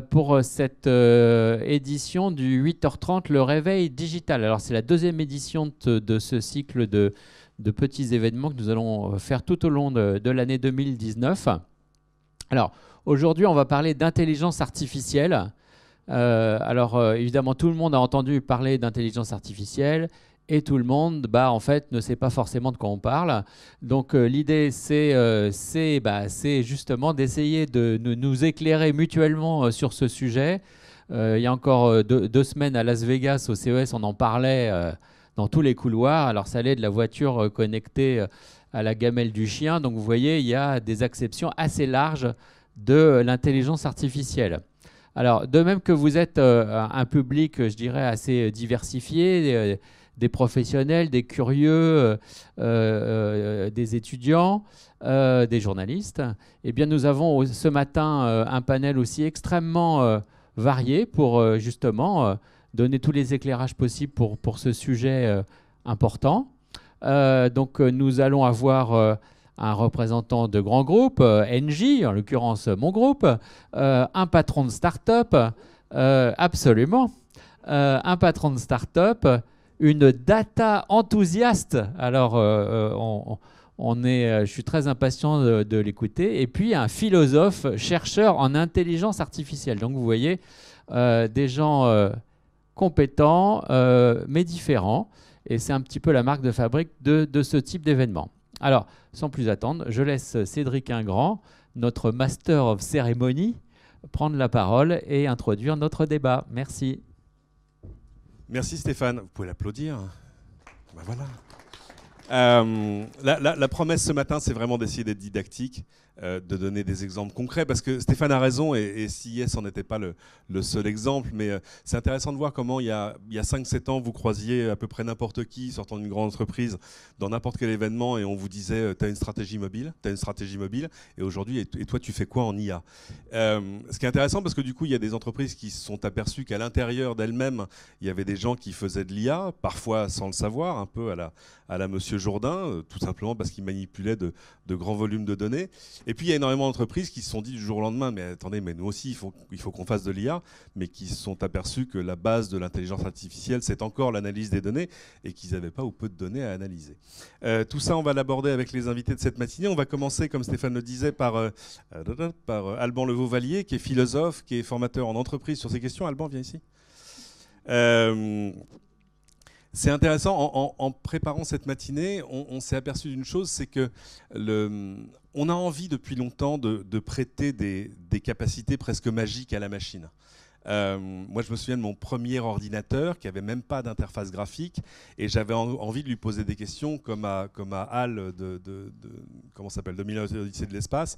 Pour cette édition du 8h30, le réveil digital. Alors c'est la deuxième édition de ce cycle de petits événements que nous allons faire tout au long de l'année 2019. Alors aujourd'hui, on va parler d'intelligence artificielle. Évidemment, tout le monde a entendu parler d'intelligence artificielle et tout le monde, en fait, ne sait pas forcément de quoi on parle. Donc, l'idée, c'est justement d'essayer de nous éclairer mutuellement sur ce sujet. Il y a encore 2 semaines à Las Vegas, au CES, on en parlait dans tous les couloirs. Alors, ça allait de la voiture connectée à la gamelle du chien. Donc, vous voyez, il y a des acceptions assez larges de l'intelligence artificielle. Alors, de même que vous êtes un public, je dirais, assez diversifié, des professionnels, des curieux, des étudiants, des journalistes, eh bien, nous avons ce matin un panel aussi extrêmement varié pour justement donner tous les éclairages possibles pour ce sujet important. Donc, nous allons avoir un représentant de grands groupes, Engie, en l'occurrence mon groupe, un patron de start-up, absolument, un patron de start-up, une data enthousiaste. Alors, je suis très impatient de l'écouter. Et puis, un philosophe, chercheur en intelligence artificielle. Donc, vous voyez, des gens compétents, mais différents. Et c'est un petit peu la marque de fabrique de ce type d'événement. Alors, sans plus attendre, je laisse Cédric Ingrand, notre Master of Ceremony, prendre la parole et introduire notre débat. Merci. Merci Stéphane. Vous pouvez l'applaudir. Ben voilà. La promesse ce matin, c'est vraiment d'essayer d'être didactique, de donner des exemples concrets, parce que Stéphane a raison, et CIS n'en était pas le seul exemple, mais c'est intéressant de voir comment il y a 5-7 ans, vous croisiez à peu près n'importe qui sortant d'une grande entreprise dans n'importe quel événement, et on vous disait tu as une stratégie mobile, et aujourd'hui, et toi tu fais quoi en IA? Ce qui est intéressant, parce que du coup, il y a des entreprises qui se sont aperçues qu'à l'intérieur d'elles-mêmes, il y avait des gens qui faisaient de l'IA, parfois sans le savoir, un peu à la Monsieur Jourdain, tout simplement parce qu'il manipulait de grands volumes de données. Et puis il y a énormément d'entreprises qui se sont dit du jour au lendemain, mais attendez, mais nous aussi, il faut qu'on fasse de l'IA, mais qui se sont aperçus que la base de l'intelligence artificielle, c'est encore l'analyse des données, et qu'ils n'avaient pas ou peu de données à analyser. Tout ça, on va l'aborder avec les invités de cette matinée. On va commencer, comme Stéphane le disait, par Alban Levaux-Vallier, qui est philosophe, qui est formateur en entreprise sur ces questions. Alban, viens ici. C'est intéressant, en préparant cette matinée, on s'est aperçu d'une chose, c'est que on a envie depuis longtemps de prêter des capacités presque magiques à la machine. Moi, je me souviens de mon premier ordinateur qui n'avait même pas d'interface graphique, et j'avais envie de lui poser des questions comme à Hal comment ça s'appelle, 2001 Odyssée de l'espace.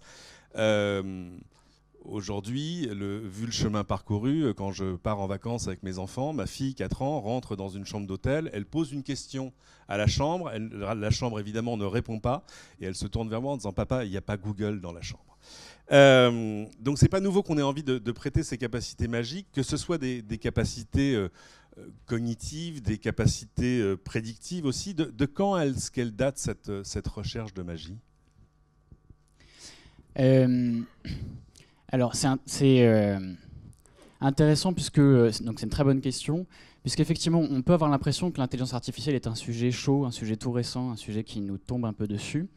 Aujourd'hui, vu le chemin parcouru, quand je pars en vacances avec mes enfants, ma fille, 4 ans, rentre dans une chambre d'hôtel, elle pose une question à la chambre, la chambre évidemment ne répond pas, et elle se tourne vers moi en disant « Papa, il n'y a pas Google dans la chambre ». Donc c'est pas nouveau qu'on ait envie de prêter ces capacités magiques, que ce soit des capacités cognitives, des capacités prédictives aussi. De quand est-ce qu'elle date cette recherche de magie ? Alors, c'est intéressant puisque donc c'est une très bonne question, puisqu'effectivement, on peut avoir l'impression que l'intelligence artificielle est un sujet chaud, un sujet tout récent, un sujet qui nous tombe un peu dessus.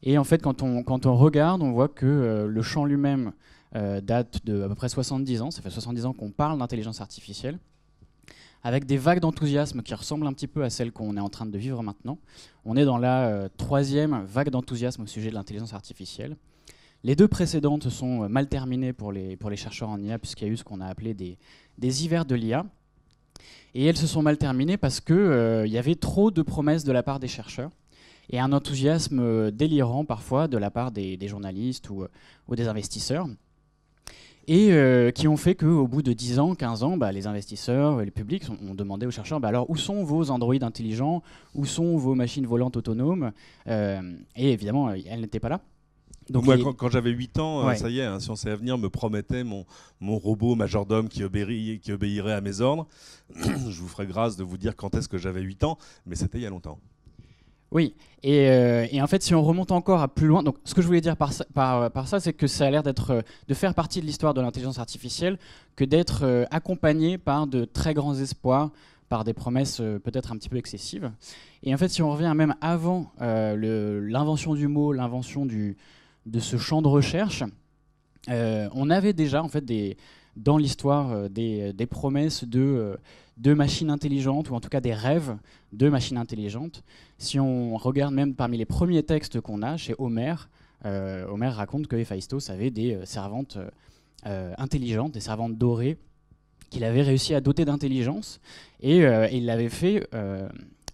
Et en fait, quand on regarde, on voit que le champ lui-même date de à peu près 70 ans. Ça fait 70 ans qu'on parle d'intelligence artificielle, avec des vagues d'enthousiasme qui ressemblent un petit peu à celles qu'on est en train de vivre maintenant. On est dans la troisième vague d'enthousiasme au sujet de l'intelligence artificielle. Les deux précédentes sont mal terminées pour les chercheurs en IA, puisqu'il y a eu ce qu'on a appelé des hivers de l'IA. Et elles se sont mal terminées parce qu'il y avait trop de promesses de la part des chercheurs, et un enthousiasme délirant parfois de la part des journalistes ou des investisseurs, et qui ont fait qu'au bout de 10 ans, 15 ans, les investisseurs et le public ont demandé aux chercheurs alors où sont vos androïdes intelligents, où sont vos machines volantes autonomes, et évidemment, elles n'étaient pas là. Donc moi, quand j'avais 8 ans, ouais. Ça y est, Science et Avenir me promettait mon robot majordome qui obéirait à mes ordres. Je vous ferai grâce de vous dire quand est-ce que j'avais 8 ans, mais c'était il y a longtemps. Oui, et en fait, si on remonte encore à plus loin, donc ce que je voulais dire par ça, c'est que ça a l'air de faire partie de l'histoire de l'intelligence artificielle, que d'être accompagné par de très grands espoirs, par des promesses peut-être un petit peu excessives. Et en fait, si on revient même avant l'invention du mot, l'invention de ce champ de recherche, on avait déjà en fait dans l'histoire des promesses de machines intelligentes, ou en tout cas des rêves de machines intelligentes. Si on regarde même parmi les premiers textes qu'on a chez Homère, Homère raconte que Héphaïstos avait des servantes intelligentes, des servantes dorées, qu'il avait réussi à doter d'intelligence, et il l'avait fait,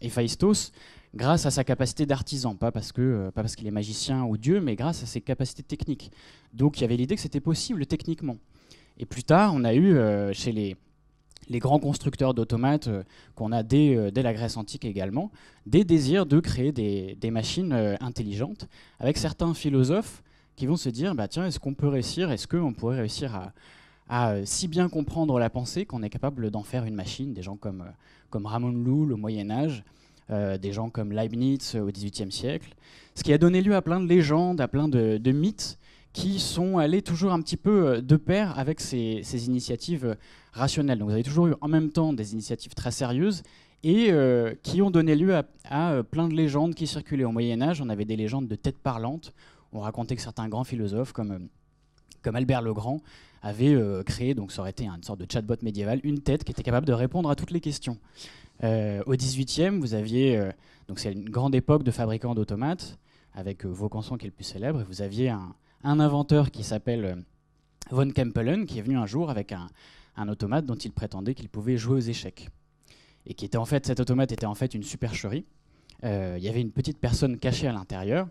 Héphaïstos, grâce à sa capacité d'artisan, pas parce qu'il est magicien ou dieu, mais grâce à ses capacités techniques. Donc il y avait l'idée que c'était possible techniquement. Et plus tard, on a eu chez les grands constructeurs d'automates qu'on a dès la Grèce antique également, des désirs de créer des machines intelligentes, avec certains philosophes qui vont se dire, bah, tiens, est-ce qu'on pourrait réussir à si bien comprendre la pensée qu'on est capable d'en faire une machine. Des gens comme Ramon Llull au Moyen-Âge, des gens comme Leibniz au XVIIIe siècle, ce qui a donné lieu à plein de légendes, à plein de mythes qui sont allés toujours un petit peu de pair avec ces initiatives rationnelles. Donc vous avez toujours eu en même temps des initiatives très sérieuses et qui ont donné lieu à plein de légendes qui circulaient. Au Moyen-Âge, on avait des légendes de têtes parlantes. On racontait que certains grands philosophes, comme Albert le Grand, avaient créé, donc ça aurait été une sorte de chatbot médiéval, une tête qui était capable de répondre à toutes les questions. Au XVIIIe, vous aviez, donc c'est une grande époque de fabricants d'automates, avec Vaucanson qui est le plus célèbre, et vous aviez un inventeur qui s'appelle von Kempelen, qui est venu un jour avec un automate dont il prétendait qu'il pouvait jouer aux échecs. Et cet automate était en fait une supercherie. Il y avait une petite personne cachée à l'intérieur,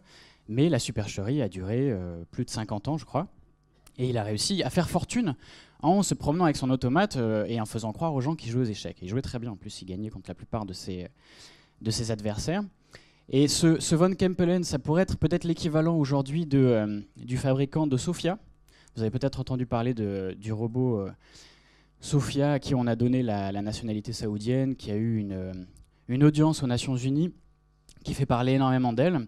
mais la supercherie a duré plus de 50 ans, je crois. Et il a réussi à faire fortune en se promenant avec son automate et en faisant croire aux gens qu'il jouait aux échecs. Il jouait très bien, en plus il gagnait contre la plupart de ses adversaires. Et ce von Kempelen, ça pourrait être peut-être l'équivalent aujourd'hui du fabricant de Sophia. Vous avez peut-être entendu parler du robot Sophia, à qui on a donné la nationalité saoudienne, qui a eu une audience aux Nations Unies, qui fait parler énormément d'elle,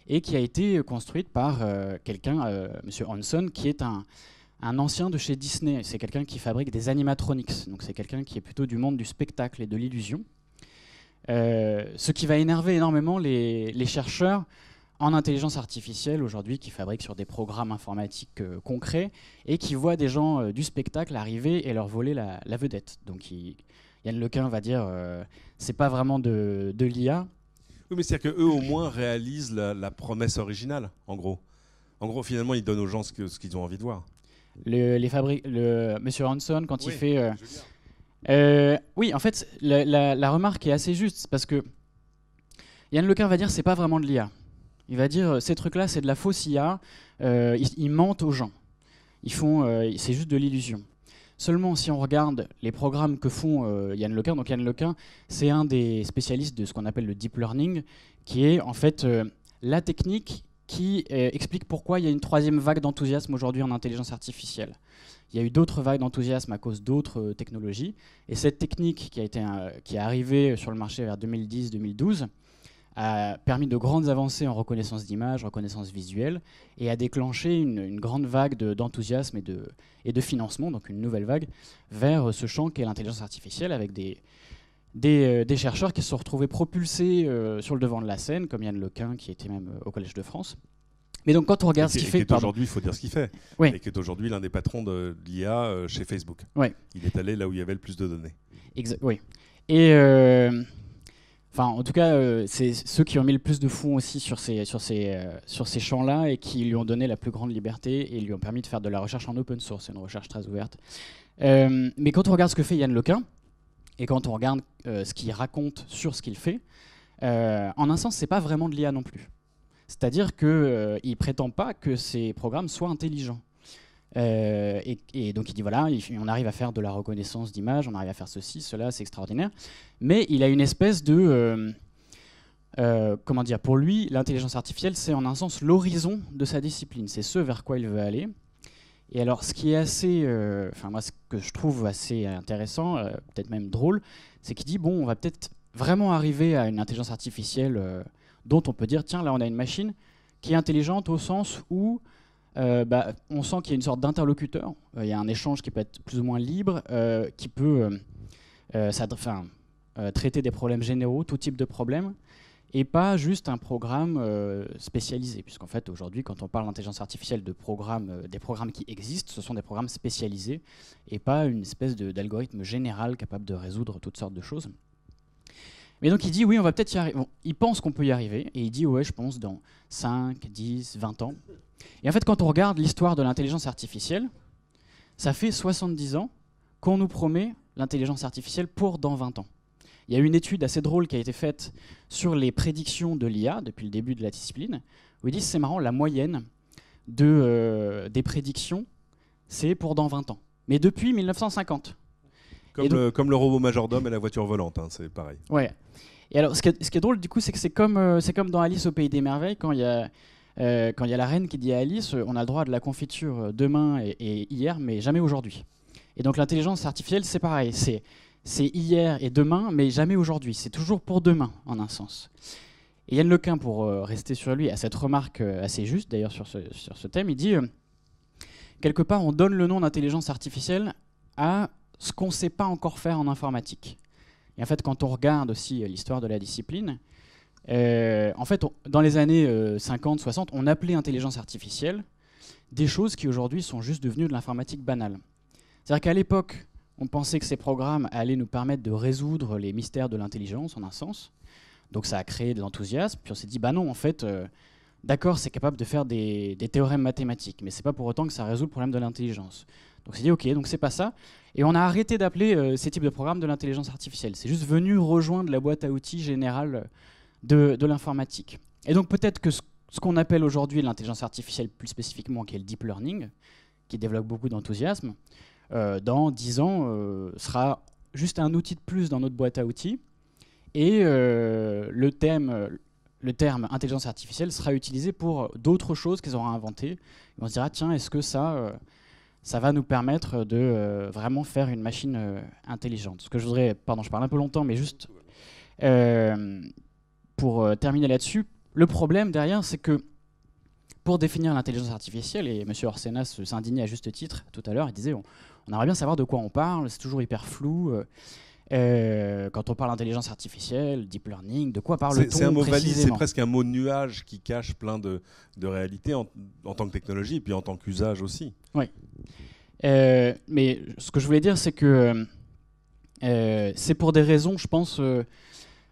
et qui a été construite par quelqu'un, M. Hanson, qui est un ancien de chez Disney. C'est quelqu'un qui fabrique des animatronics, donc c'est quelqu'un qui est plutôt du monde du spectacle et de l'illusion. Ce qui va énerver énormément les chercheurs en intelligence artificielle aujourd'hui, qui fabriquent sur des programmes informatiques concrets et qui voient des gens du spectacle arriver et leur voler la vedette. Donc Yann Lequin va dire c'est pas vraiment de l'IA. Oui, mais c'est-à-dire qu'eux, au moins, réalisent la promesse originale, en gros. En gros, finalement, ils donnent aux gens ce qu'ils ont envie de voir. Monsieur Hanson, quand il fait... oui, en fait, la remarque est assez juste, parce que Yann Lequin va dire c'est pas vraiment de l'IA. Il va dire ces trucs-là, c'est de la fausse IA, ils mentent aux gens. C'est juste de l'illusion. Seulement, si on regarde les programmes que font Yann Lequin, donc Yann Lequin, c'est un des spécialistes de ce qu'on appelle le deep learning, qui est en fait la technique qui explique pourquoi il y a une troisième vague d'enthousiasme aujourd'hui en intelligence artificielle. Il y a eu d'autres vagues d'enthousiasme à cause d'autres technologies, et cette technique qui est arrivée sur le marché vers 2010-2012 a permis de grandes avancées en reconnaissance d'images, reconnaissance visuelle, et a déclenché une grande vague d'enthousiasme et de financement, donc une nouvelle vague, vers ce champ qu'est l'intelligence artificielle, avec des chercheurs qui se sont retrouvés propulsés sur le devant de la scène, comme Yann Lequin, qui était même au Collège de France. Mais donc quand on regarde ce qu'il fait... Aujourd'hui, il faut dire ce qu'il fait. Oui. Et qui est aujourd'hui l'un des patrons de l'IA chez Facebook. Oui. Il est allé là où il y avait le plus de données. Oui. Et... Enfin, en tout cas, c'est ceux qui ont mis le plus de fonds aussi sur ces champs-là et qui lui ont donné la plus grande liberté et lui ont permis de faire de la recherche en open source. C'est une recherche très ouverte. Mais quand on regarde ce que fait Yann Lequin et quand on regarde ce qu'il raconte sur ce qu'il fait, en un sens, c'est pas vraiment de l'IA non plus. C'est-à-dire qu'il prétend pas que ces programmes soient intelligents. Et donc il dit voilà, on arrive à faire de la reconnaissance d'images, on arrive à faire ceci, cela, c'est extraordinaire. Mais il a une espèce de... comment dire, pour lui, l'intelligence artificielle, c'est en un sens l'horizon de sa discipline. C'est ce vers quoi il veut aller. Et alors ce qui est assez... moi, ce que je trouve assez intéressant, peut-être même drôle, c'est qu'il dit bon, on va peut-être vraiment arriver à une intelligence artificielle dont on peut dire, tiens, là on a une machine qui est intelligente au sens où on sent qu'il y a une sorte d'interlocuteur, il y a un échange qui peut être plus ou moins libre, qui peut traiter des problèmes généraux, tout type de problèmes, et pas juste un programme spécialisé, puisqu'en fait aujourd'hui quand on parle d'intelligence artificielle des programmes qui existent, ce sont des programmes spécialisés et pas une espèce d'algorithme général capable de résoudre toutes sortes de choses. Mais donc il dit oui, on va peut-être y arriver. Bon, il pense qu'on peut y arriver, et il dit ouais, je pense dans 5, 10, 20 ans. Et en fait, quand on regarde l'histoire de l'intelligence artificielle, ça fait 70 ans qu'on nous promet l'intelligence artificielle pour dans 20 ans. Il y a une étude assez drôle qui a été faite sur les prédictions de l'IA depuis le début de la discipline, où ils disent c'est marrant, la moyenne des prédictions, c'est pour dans 20 ans. Mais depuis 1950. Comme le robot majordome et la voiture volante, hein, c'est pareil. Ouais. Et alors, ce qui est drôle, du coup, c'est que c'est comme dans Alice au Pays des Merveilles, quand il y a la reine qui dit à Alice, on a le droit de la confiture demain et hier, mais jamais aujourd'hui. Et donc l'intelligence artificielle, c'est pareil, c'est hier et demain, mais jamais aujourd'hui. C'est toujours pour demain, en un sens. Et Yann Lequin, pour rester sur lui, a cette remarque assez juste, d'ailleurs, sur ce thème, il dit quelque part, on donne le nom d'intelligence artificielle à ce qu'on ne sait pas encore faire en informatique. Et en fait, quand on regarde aussi l'histoire de la discipline, en fait, dans les années 50, 60, on appelait intelligence artificielle des choses qui aujourd'hui sont juste devenues de l'informatique banale. C'est-à-dire qu'à l'époque, on pensait que ces programmes allaient nous permettre de résoudre les mystères de l'intelligence, en un sens. Donc ça a créé de l'enthousiasme. Puis on s'est dit, bah non, en fait, d'accord, c'est capable de faire des théorèmes mathématiques, mais c'est pas pour autant que ça résout le problème de l'intelligence. Donc on s'est dit, ok, donc c'est pas ça. Et on a arrêté d'appeler ces types de programmes de l'intelligence artificielle. C'est juste venu rejoindre la boîte à outils générale de l'informatique. Et donc peut-être que ce qu'on appelle aujourd'hui l'intelligence artificielle, plus spécifiquement, qui est le deep learning, qui développe beaucoup d'enthousiasme, dans 10 ans, sera juste un outil de plus dans notre boîte à outils. Et le terme intelligence artificielle sera utilisé pour d'autres choses qu'ils auront inventées. Et on se dira, tiens, est-ce que ça va nous permettre de vraiment faire une machine intelligente. Ce que je voudrais, pardon, je parle un peu longtemps, mais juste pour terminer là-dessus, le problème derrière, c'est que pour définir l'intelligence artificielle, et M. Orsenas s'indignait à juste titre tout à l'heure, il disait on aimerait bien savoir de quoi on parle, c'est toujours hyper flou. Quand on parle d'intelligence artificielle, deep learning, de quoi parle-t-on précisément ? C'est un mot valise, c'est presque un mot de nuage qui cache plein de réalités en tant que technologie et puis en tant qu'usage aussi. Oui. Mais ce que je voulais dire, c'est que c'est pour des raisons, je pense,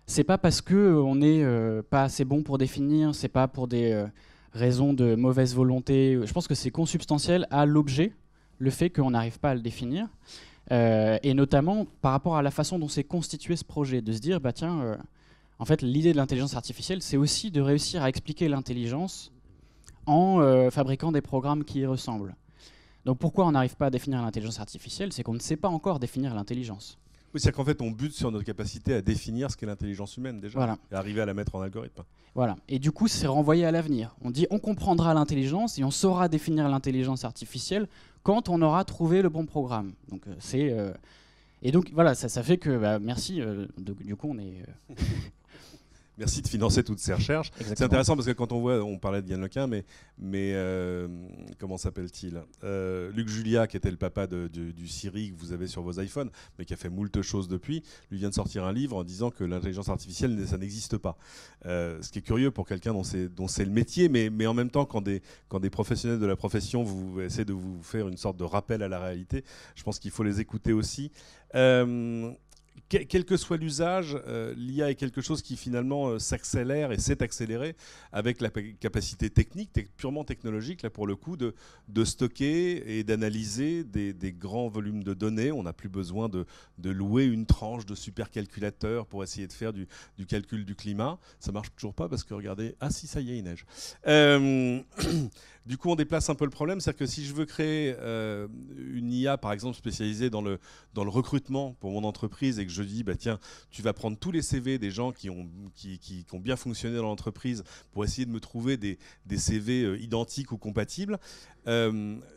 c'est pas parce qu'on n'est pas assez bon pour définir, c'est pas pour des raisons de mauvaise volonté. Je pense que c'est consubstantiel à l'objet, le fait qu'on n'arrive pas à le définir. Et notamment par rapport à la façon dont s'est constitué ce projet, de se dire, bah tiens, en fait, l'idée de l'intelligence artificielle, c'est aussi de réussir à expliquer l'intelligence en fabriquant des programmes qui y ressemblent. Donc pourquoi on n'arrive pas à définir l'intelligence artificielle ? C'est qu'on ne sait pas encore définir l'intelligence. Oui, c'est-à-dire qu'en fait, on bute sur notre capacité à définir ce qu'est l'intelligence humaine, déjà, voilà. Et arriver à la mettre en algorithme. Voilà. Et du coup, c'est renvoyé à l'avenir. On dit, on comprendra l'intelligence et on saura définir l'intelligence artificielle quand on aura trouvé le bon programme. Donc, et donc, voilà, ça fait que, bah, merci, du coup, on est... Merci de financer toutes ces recherches. Exactement. C'est intéressant parce que quand on voit, on parlait de Yann Lequin, mais comment s'appelle-t-il ? Luc Julia, qui était le papa du Siri que vous avez sur vos iPhones, mais qui a fait moult choses depuis, lui vient de sortir un livre en disant que l'intelligence artificielle, ça n'existe pas. Ce qui est curieux pour quelqu'un dont c'est le métier, mais en même temps, quand des professionnels de la profession vous essaient de vous faire une sorte de rappel à la réalité, je pense qu'il faut les écouter aussi. Quel que soit l'usage, l'IA est quelque chose qui finalement s'accélère et s'est accéléré avec la capacité technique, purement technologique, là pour le coup, de stocker et d'analyser des grands volumes de données. On n'a plus besoin de louer une tranche de supercalculateur pour essayer de faire du calcul du climat. Ça ne marche toujours pas parce que regardez, ah si, ça y est, il neige. Du coup, on déplace un peu le problème, c'est-à-dire que si je veux créer une IA, par exemple, spécialisée dans le recrutement pour mon entreprise et que je dis, bah, tiens, tu vas prendre tous les CV des gens qui ont bien fonctionné dans l'entreprise pour essayer de me trouver des CV identiques ou compatibles,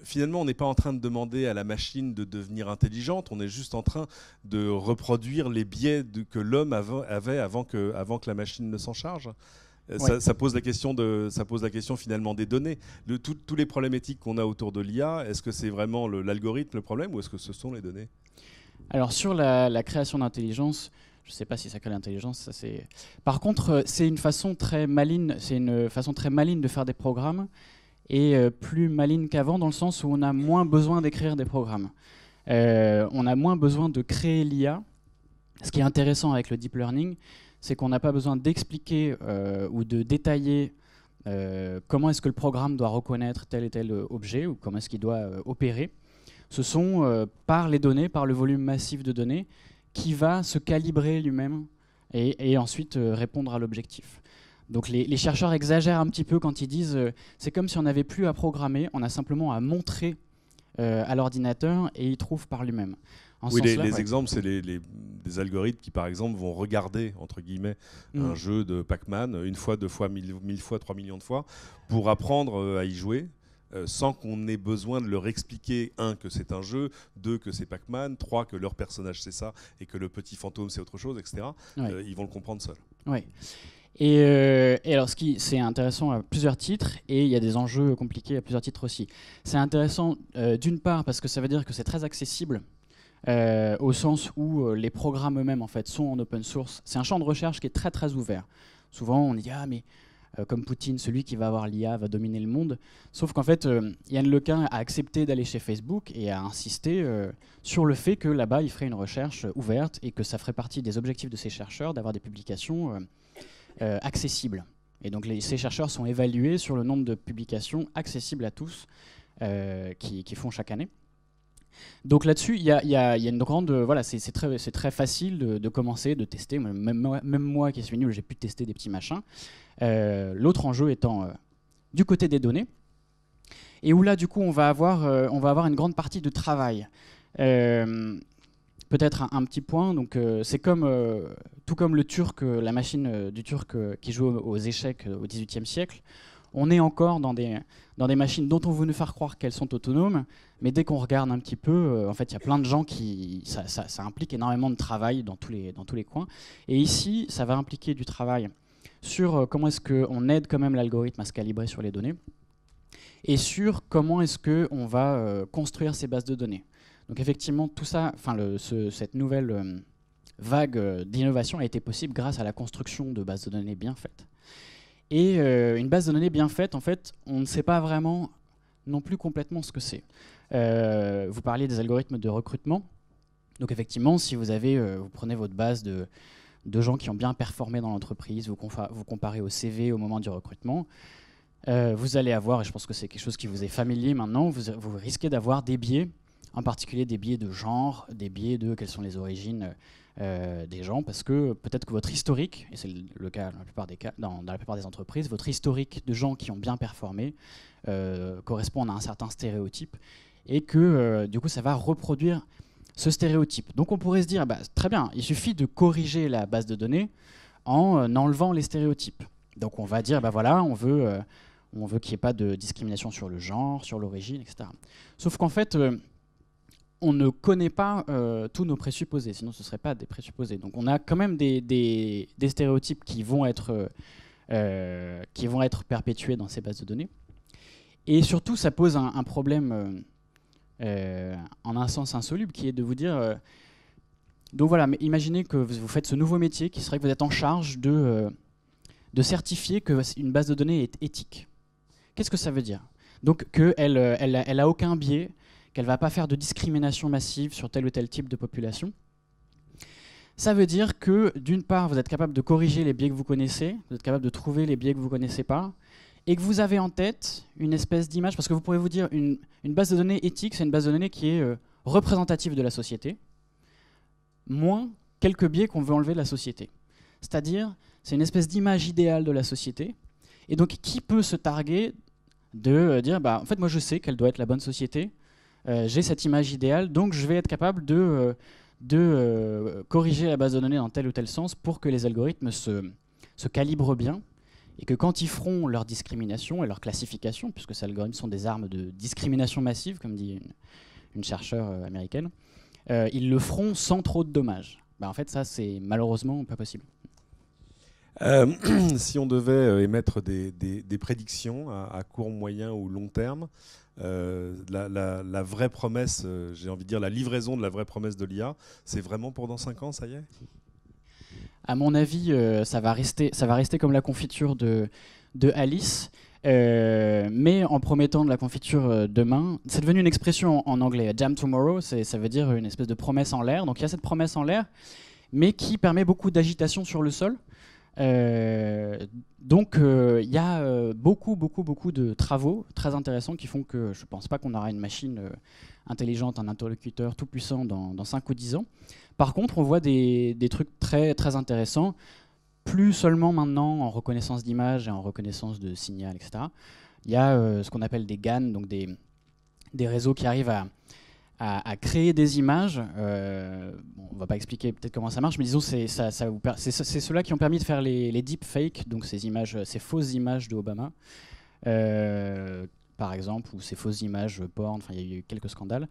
finalement, on n'est pas en train de demander à la machine de devenir intelligente, on est juste en train de reproduire les biais que l'homme avait avant que la machine ne s'en charge. Ça pose la question finalement des données. Tous les problèmes éthiques qu'on a autour de l'IA, est-ce que c'est vraiment l'algorithme le problème ou est-ce que ce sont les données? Alors sur la création d'intelligence, je ne sais pas si ça crée l'intelligence. Par contre, c'est une façon très maligne de faire des programmes et plus maligne qu'avant dans le sens où on a moins besoin d'écrire des programmes. On a moins besoin de créer l'IA. Ce qui est intéressant avec le deep learning, c'est qu'on n'a pas besoin d'expliquer ou de détailler comment est-ce que le programme doit reconnaître tel et tel objet ou comment est-ce qu'il doit opérer. Ce sont par les données, par le volume massif de données, qui va se calibrer lui-même et ensuite répondre à l'objectif. Donc les chercheurs exagèrent un petit peu quand ils disent c'est comme si on n'avait plus à programmer, on a simplement à montrer à l'ordinateur et il trouve par lui-même. Oui, les exemples, c'est des algorithmes qui, par exemple, vont regarder, entre guillemets, un jeu de Pac-Man une fois, 2 fois, 1000 fois, 3 millions de fois, pour apprendre à y jouer, sans qu'on ait besoin de leur expliquer, 1, que c'est un jeu, 2, que c'est Pac-Man, 3, que leur personnage c'est ça, et que le petit fantôme c'est autre chose, etc. Ouais. Ils vont le comprendre seuls. Oui. Et alors, c'est intéressant à plusieurs titres, et il y a des enjeux compliqués à plusieurs titres aussi. C'est intéressant d'une part parce que ça veut dire que c'est très accessible, au sens où les programmes eux-mêmes en fait, sont en open source. C'est un champ de recherche qui est très très ouvert. Souvent on dit « Ah mais comme Poutine, celui qui va avoir l'IA va dominer le monde ». Sauf qu'en fait, Yann Lequin a accepté d'aller chez Facebook et a insisté sur le fait que là-bas il ferait une recherche ouverte et que ça ferait partie des objectifs de ces chercheurs d'avoir des publications accessibles. Et donc ces chercheurs sont évalués sur le nombre de publications accessibles à tous qui font chaque année. Donc là-dessus, il y a une grande... voilà, c'est très facile de commencer, de tester. Même moi qui suis nul, j'ai pu tester des petits machins. L'autre enjeu étant du côté des données. Et où là, du coup, on va avoir une grande partie de travail. Peut-être un petit point. Donc, c'est tout comme le Turc, la machine du Turc qui joue aux échecs au XVIIIe siècle. On est encore dans des machines dont on veut nous faire croire qu'elles sont autonomes, mais dès qu'on regarde un petit peu, en fait, il y a plein de gens ça implique énormément de travail dans tous les coins. Et ici, ça va impliquer du travail sur comment est-ce qu'on aide quand même l'algorithme à se calibrer sur les données, et sur comment est-ce qu'on va construire ces bases de données. Donc effectivement, tout ça, cette nouvelle vague d'innovation a été possible grâce à la construction de bases de données bien faites. Et une base de données bien faite, en fait, on ne sait pas vraiment non plus complètement ce que c'est. Vous parliez des algorithmes de recrutement. Donc effectivement, si vous prenez votre base de gens qui ont bien performé dans l'entreprise, vous comparez au CV au moment du recrutement, vous allez avoir, et je pense que c'est quelque chose qui vous est familier maintenant, vous risquez d'avoir des biais, en particulier des biais de genre, des biais de quelles sont les origines des gens, parce que peut-être que votre historique, et c'est le cas dans la plupart des entreprises, votre historique de gens qui ont bien performé correspond à un certain stéréotype, et que du coup ça va reproduire ce stéréotype. Donc on pourrait se dire, très bien, il suffit de corriger la base de données en enlevant les stéréotypes. Donc on va dire, voilà, on veut qu'il n'y ait pas de discrimination sur le genre, sur l'origine, etc. Sauf qu'en fait, on ne connaît pas tous nos présupposés, sinon ce ne seraient pas des présupposés. Donc on a quand même des stéréotypes qui vont être perpétués dans ces bases de données. Et surtout, ça pose un problème en un sens insoluble, qui est de vous dire... donc voilà, mais imaginez que vous faites ce nouveau métier, qui serait que vous êtes en charge de certifier qu'une base de données est éthique. Qu'est-ce que ça veut dire? Donc qu'elle a aucun biais, qu'elle ne va pas faire de discrimination massive sur tel ou tel type de population. Ça veut dire que, d'une part, vous êtes capable de corriger les biais que vous connaissez, vous êtes capable de trouver les biais que vous ne connaissez pas, et que vous avez en tête une espèce d'image, parce que vous pourrez vous dire, une base de données éthique, c'est une base de données qui est représentative de la société, moins quelques biais qu'on veut enlever de la société. C'est-à-dire, c'est une espèce d'image idéale de la société, et donc qui peut se targuer de dire, en fait, moi je sais quelle doit être la bonne société, j'ai cette image idéale, donc je vais être capable de corriger la base de données dans tel ou tel sens pour que les algorithmes se calibrent bien, et que quand ils feront leur discrimination et leur classification, puisque ces algorithmes sont des armes de discrimination massive, comme dit une chercheure américaine, ils le feront sans trop de dommages. En fait, ça, c'est malheureusement pas possible. Si on devait émettre des prédictions à court, moyen ou long terme, la vraie promesse, j'ai envie de dire la livraison de la vraie promesse de l'IA, c'est vraiment pour dans 5 ans, ça y est? À mon avis, ça va rester comme la confiture de Alice, mais en promettant de la confiture demain. C'est devenu une expression en anglais, jam tomorrow, ça veut dire une espèce de promesse en l'air. Donc il y a cette promesse en l'air, mais qui permet beaucoup d'agitation sur le sol. Donc il y a beaucoup de travaux très intéressants qui font que je ne pense pas qu'on aura une machine intelligente, un interlocuteur tout puissant dans 5 ou 10 ans. Par contre, on voit des trucs très, très intéressants, plus seulement maintenant en reconnaissance d'image et en reconnaissance de signal, etc. Il y a ce qu'on appelle des GAN, donc des réseaux qui arrivent à créer des images. On ne va pas expliquer peut-être comment ça marche, mais disons c'est ceux-là qui ont permis de faire les deepfakes, donc ces fausses images de Obama, par exemple, ou ces fausses images porn. Enfin, il y a eu quelques scandales,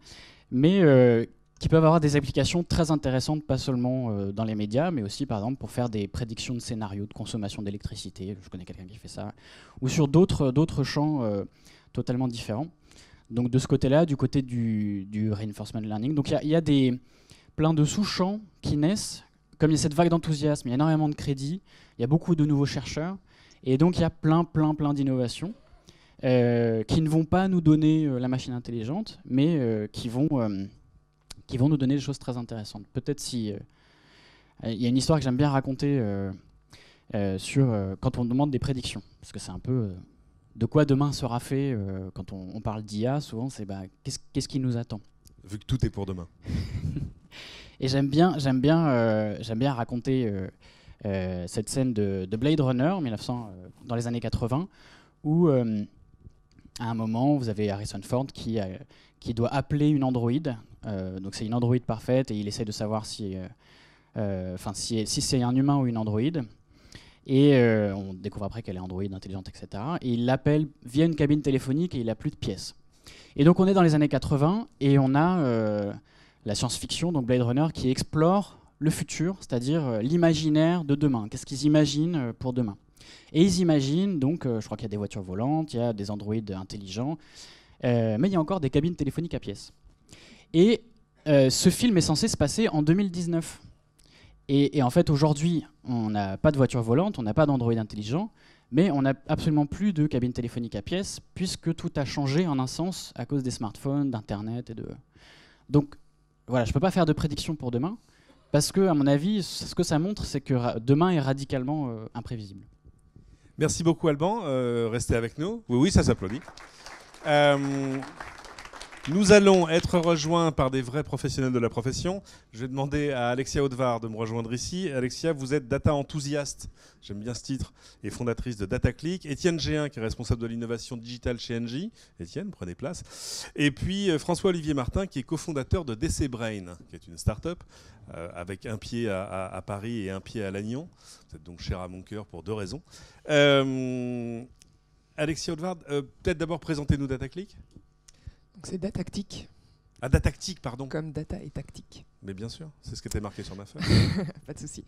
mais qui peuvent avoir des applications très intéressantes, pas seulement dans les médias, mais aussi par exemple pour faire des prédictions de scénarios de consommation d'électricité. Je connais quelqu'un qui fait ça, ou sur d'autres champs totalement différents. Donc de ce côté-là, du côté du reinforcement learning. Donc il y a plein de sous-champs qui naissent. Comme il y a cette vague d'enthousiasme, il y a énormément de crédits, il y a beaucoup de nouveaux chercheurs, et donc il y a plein d'innovations qui ne vont pas nous donner la machine intelligente, mais qui vont nous donner des choses très intéressantes. Peut-être si... il y a une histoire que j'aime bien raconter sur quand on demande des prédictions, parce que c'est un peu... de quoi demain sera fait quand on parle d'IA, souvent c'est qu'est-ce qui nous attend. Vu que tout est pour demain. Et j'aime bien raconter cette scène de Blade Runner dans les années 80, où à un moment vous avez Harrison Ford qui doit appeler une androïde. Donc c'est une androïde parfaite et il essaie de savoir si c'est un humain ou une androïde. Et on découvre après qu'elle est androïde, intelligente, etc. Et il l'appelle via une cabine téléphonique et il n'a plus de pièces. Et donc on est dans les années 80 et on a la science-fiction, donc Blade Runner, qui explore le futur, c'est-à-dire l'imaginaire de demain. Qu'est-ce qu'ils imaginent pour demain? Et ils imaginent, donc je crois qu'il y a des voitures volantes, il y a des androïdes intelligents, mais il y a encore des cabines téléphoniques à pièces. Et ce film est censé se passer en 2019. Et en fait, aujourd'hui, on n'a pas de voiture volante, on n'a pas d'Android intelligent, mais on n'a absolument plus de cabine téléphonique à pièces, puisque tout a changé en un sens à cause des smartphones, d'Internet et de... Donc, voilà, je ne peux pas faire de prédiction pour demain, parce que, à mon avis, ce que ça montre, c'est que demain est radicalement imprévisible. Merci beaucoup, Alban. Restez avec nous. Oui, ça s'applaudit. Nous allons être rejoints par des vrais professionnels de la profession. Je vais demander à Alexia Audevar de me rejoindre ici. Alexia, vous êtes data enthousiaste, j'aime bien ce titre, et fondatrice de DataClick. Étienne Géhin, qui est responsable de l'innovation digitale chez Engie. Étienne, prenez place. Et puis François-Olivier Martin, qui est cofondateur de DC Brain, qui est une start-up avec un pied à Paris et un pied à Lannion. Vous êtes donc cher à mon cœur pour 2 raisons. Alexia Audevar, peut-être d'abord présentez-nous DataClick. Donc c'est Datactic. Ah, Datactic, pardon. Comme data et tactique. Mais bien sûr, c'est ce qui était marqué sur ma feuille. Pas de souci.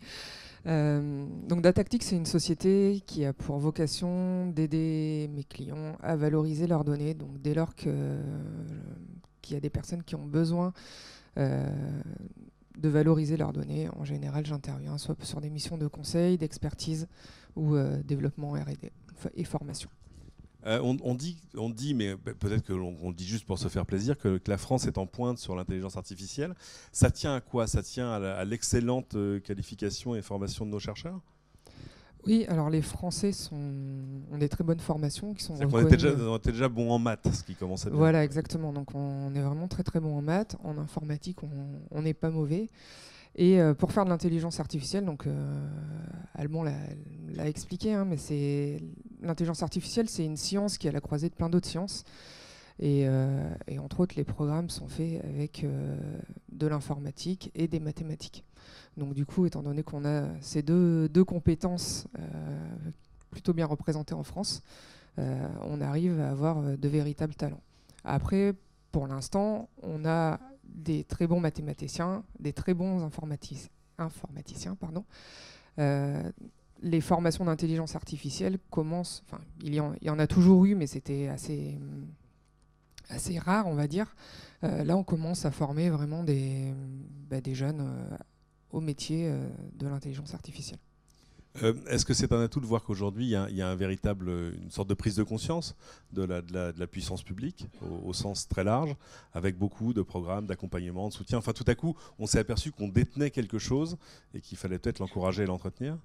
Donc Datactic, c'est une société qui a pour vocation d'aider mes clients à valoriser leurs données. Donc dès lors qu'il y a des personnes qui ont besoin de valoriser leurs données, en général, j'interviens soit sur des missions de conseil, d'expertise ou développement R&D et formation. On dit, mais peut-être qu'on le dit juste pour se faire plaisir, que la France est en pointe sur l'intelligence artificielle. Ça tient à quoi? Ça tient à l'excellente qualification et formation de nos chercheurs? Oui, alors les Français ont des très bonnes formations qui sont on était déjà bons en maths, ce qui commençait bien. Voilà, exactement. Donc on est vraiment très très bon en maths. En informatique, on n'est pas mauvais. Et pour faire de l'intelligence artificielle, donc Alban l'a expliqué, hein, mais l'intelligence artificielle, c'est une science qui est à la croisée de plein d'autres sciences. Et entre autres, les programmes sont faits avec de l'informatique et des mathématiques. Donc du coup, étant donné qu'on a ces deux compétences plutôt bien représentées en France, on arrive à avoir de véritables talents. Après, pour l'instant, on a des très bons mathématiciens, des très bons informaticiens. les formations d'intelligence artificielle commencent, enfin, il y en a toujours eu, mais c'était assez rare, on va dire. Là, on commence à former vraiment des jeunes au métier de l'intelligence artificielle. Est-ce que c'est un atout de voir qu'aujourd'hui, il y a une sorte de prise de conscience de la puissance publique, au sens très large, avec beaucoup de programmes d'accompagnement, de soutien. Enfin, tout à coup, on s'est aperçu qu'on détenait quelque chose et qu'il fallait peut-être l'encourager et l'entretenir.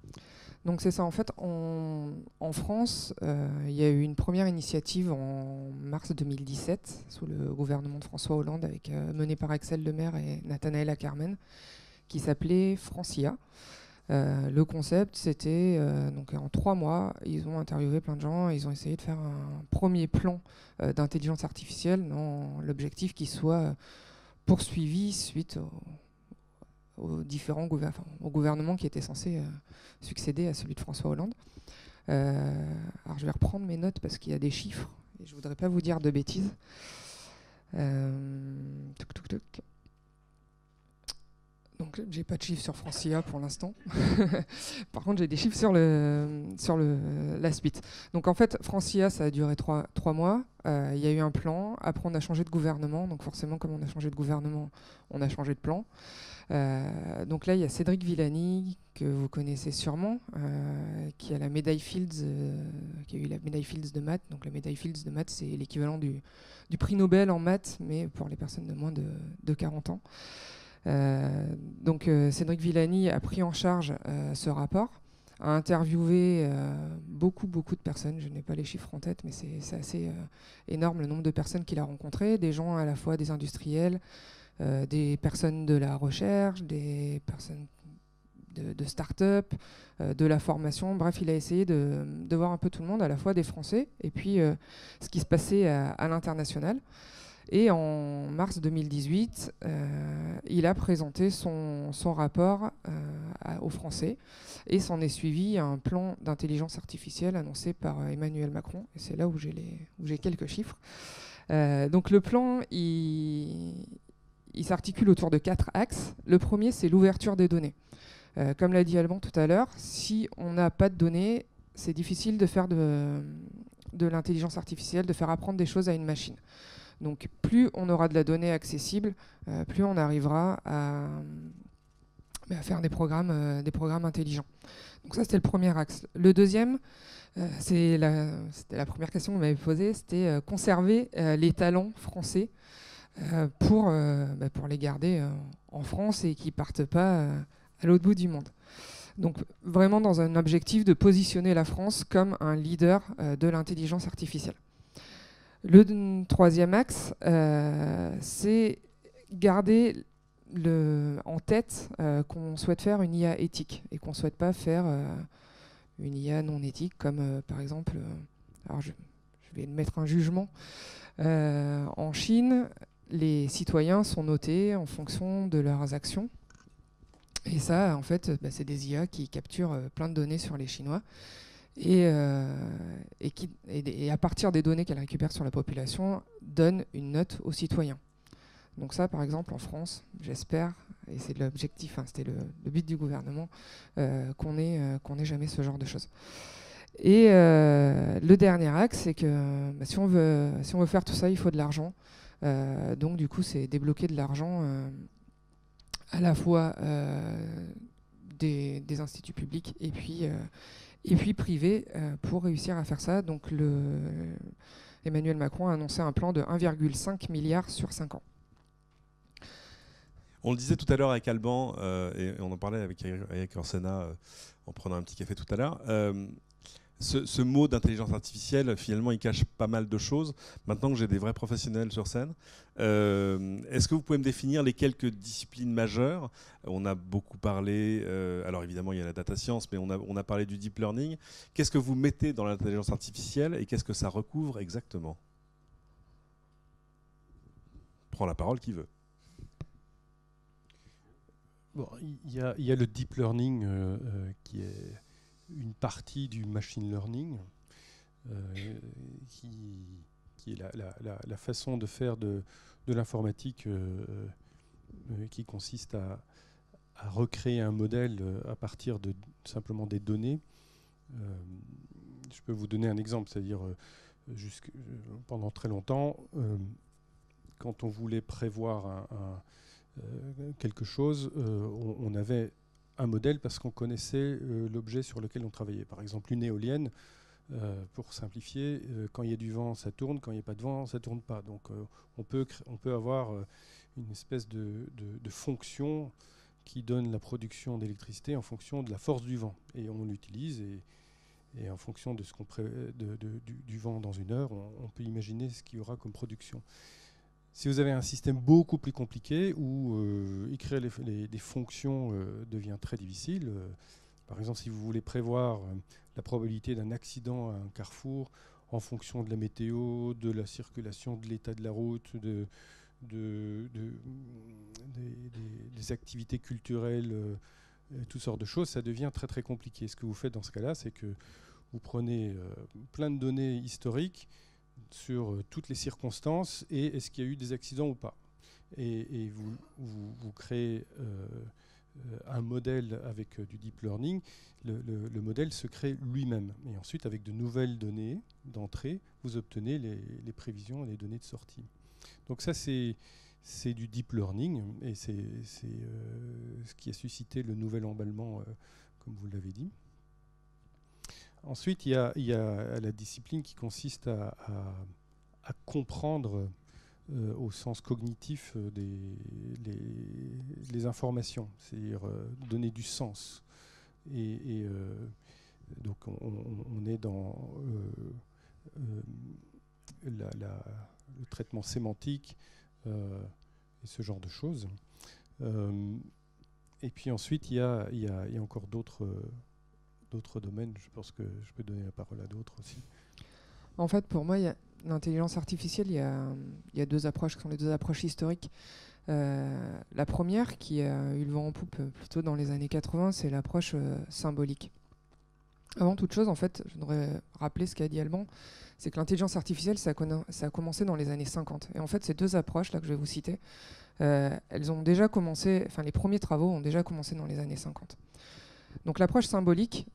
Donc c'est ça, en fait, en France, il y a eu une première initiative en mars 2017, sous le gouvernement de François Hollande, menée par Axel Lemaire et Nathanaël Ackermann, qui s'appelait Francia. Le concept, c'était, donc en 3 mois, ils ont interviewé plein de gens, ils ont essayé de faire un premier plan d'intelligence artificielle dans l'objectif qui soit poursuivi suite aux différents au gouvernement qui était censé succéder à celui de François Hollande. Alors je vais reprendre mes notes parce qu'il y a des chiffres et je ne voudrais pas vous dire de bêtises. Donc j'ai pas de chiffres sur Francia pour l'instant. Par contre j'ai des chiffres sur la suite. Donc en fait Francia ça a duré 3 mois. Il y a eu un plan. Après on a changé de gouvernement. Donc forcément comme on a changé de gouvernement, on a changé de plan. Donc là il y a Cédric Villani que vous connaissez sûrement, qui a la médaille Fields, qui a eu la médaille Fields de maths. Donc la médaille Fields de maths c'est l'équivalent du prix Nobel en maths, mais pour les personnes de moins de 40 ans. Donc Cédric Villani a pris en charge ce rapport, a interviewé beaucoup de personnes, je n'ai pas les chiffres en tête, mais c'est assez énorme le nombre de personnes qu'il a rencontrées, des gens à la fois des industriels, des personnes de la recherche, des personnes de start-up, de la formation, bref il a essayé de voir un peu tout le monde, à la fois des Français et puis ce qui se passait à l'international. Et en mars 2018, il a présenté son rapport aux Français et s'en est suivi un plan d'intelligence artificielle annoncé par Emmanuel Macron. Et c'est là où j'ai quelques chiffres. Donc le plan, il s'articule autour de 4 axes. Le premier, c'est l'ouverture des données. Comme l'a dit Alban tout à l'heure, si on n'a pas de données, c'est difficile de faire de l'intelligence artificielle, de faire apprendre des choses à une machine. Donc plus on aura de la donnée accessible, plus on arrivera à faire des programmes intelligents. Donc ça c'était le premier axe. Le deuxième, c'était la première question que vous m'avez posée, c'était conserver les talents français pour les garder en France et qu'ils ne partent pas à l'autre bout du monde. Donc vraiment dans un objectif de positionner la France comme un leader de l'intelligence artificielle. Le troisième axe, c'est garder en tête qu'on souhaite faire une IA éthique et qu'on ne souhaite pas faire une IA non éthique comme par exemple, alors je vais mettre un jugement, en Chine, les citoyens sont notés en fonction de leurs actions et ça en fait c'est des IA qui capturent plein de données sur les Chinois. Et à partir des données qu'elle récupère sur la population, donne une note aux citoyens. Donc ça, par exemple, en France, j'espère, et c'est l'objectif, c'était le but du gouvernement, qu'on n'ait jamais ce genre de choses. Et le dernier axe, c'est que si on veut faire tout ça, il faut de l'argent. Donc du coup, c'est débloquer de l'argent à la fois des instituts publics et puis privé pour réussir à faire ça. Donc Emmanuel Macron a annoncé un plan de 1,5 milliard sur 5 ans. On le disait tout à l'heure avec Alban, et on en parlait avec Eric Orsena en prenant un petit café tout à l'heure. Ce mot d'intelligence artificielle, finalement, il cache pas mal de choses. Maintenant que j'ai des vrais professionnels sur scène, est-ce que vous pouvez me définir les quelques disciplines majeures ? On a beaucoup parlé, alors évidemment il y a la data science, mais on a parlé du deep learning. Qu'est-ce que vous mettez dans l'intelligence artificielle et qu'est-ce que ça recouvre exactement ? Prends la parole qui veut. Bon, il y a le deep learning qui est une partie du machine learning qui est la façon de faire de l'informatique qui consiste à recréer un modèle à partir de simplement des données Je peux vous donner un exemple, c'est-à-dire pendant très longtemps, quand on voulait prévoir quelque chose, on avait un modèle parce qu'on connaissait l'objet sur lequel on travaillait. Par exemple, une éolienne, pour simplifier, quand il y a du vent, ça tourne, quand il n'y a pas de vent, ça ne tourne pas. Donc on peut avoir une espèce de fonction qui donne la production d'électricité en fonction de la force du vent. Et on l'utilise, et en fonction de du vent dans une heure, on peut imaginer ce qu'il y aura comme production. Si vous avez un système beaucoup plus compliqué, où écrire des fonctions devient très difficile, par exemple, si vous voulez prévoir la probabilité d'un accident à un carrefour en fonction de la météo, de la circulation, de l'état de la route, des activités culturelles, toutes sortes de choses, ça devient très très compliqué. Ce que vous faites dans ce cas-là, c'est que vous prenez plein de données historiques sur toutes les circonstances et est-ce qu'il y a eu des accidents ou pas. Et vous créez un modèle avec du deep learning. Le modèle se crée lui-même. Et ensuite, avec de nouvelles données d'entrée, vous obtenez les prévisions et les données de sortie. Donc ça, c'est du deep learning, et c'est ce qui a suscité le nouvel emballement, comme vous l'avez dit. Ensuite, il y a la discipline qui consiste à comprendre au sens cognitif les informations, c'est-à-dire donner du sens. Donc on est dans le traitement sémantique et ce genre de choses. Et puis ensuite, il y a encore d'autres domaines. Je pense que je peux donner la parole à d'autres aussi. En fait, pour moi, l'intelligence artificielle, il y a deux approches qui sont les deux approches historiques. La première, qui a eu le vent en poupe plutôt dans les années 80, c'est l'approche symbolique. Avant toute chose, en fait, je voudrais rappeler ce qu'a dit Alban, c'est que l'intelligence artificielle, ça a commencé dans les années 50. Et en fait, ces deux approches-là que je vais vous citer, elles ont déjà commencé, enfin les premiers travaux ont déjà commencé dans les années 50. Donc l'approche symbolique,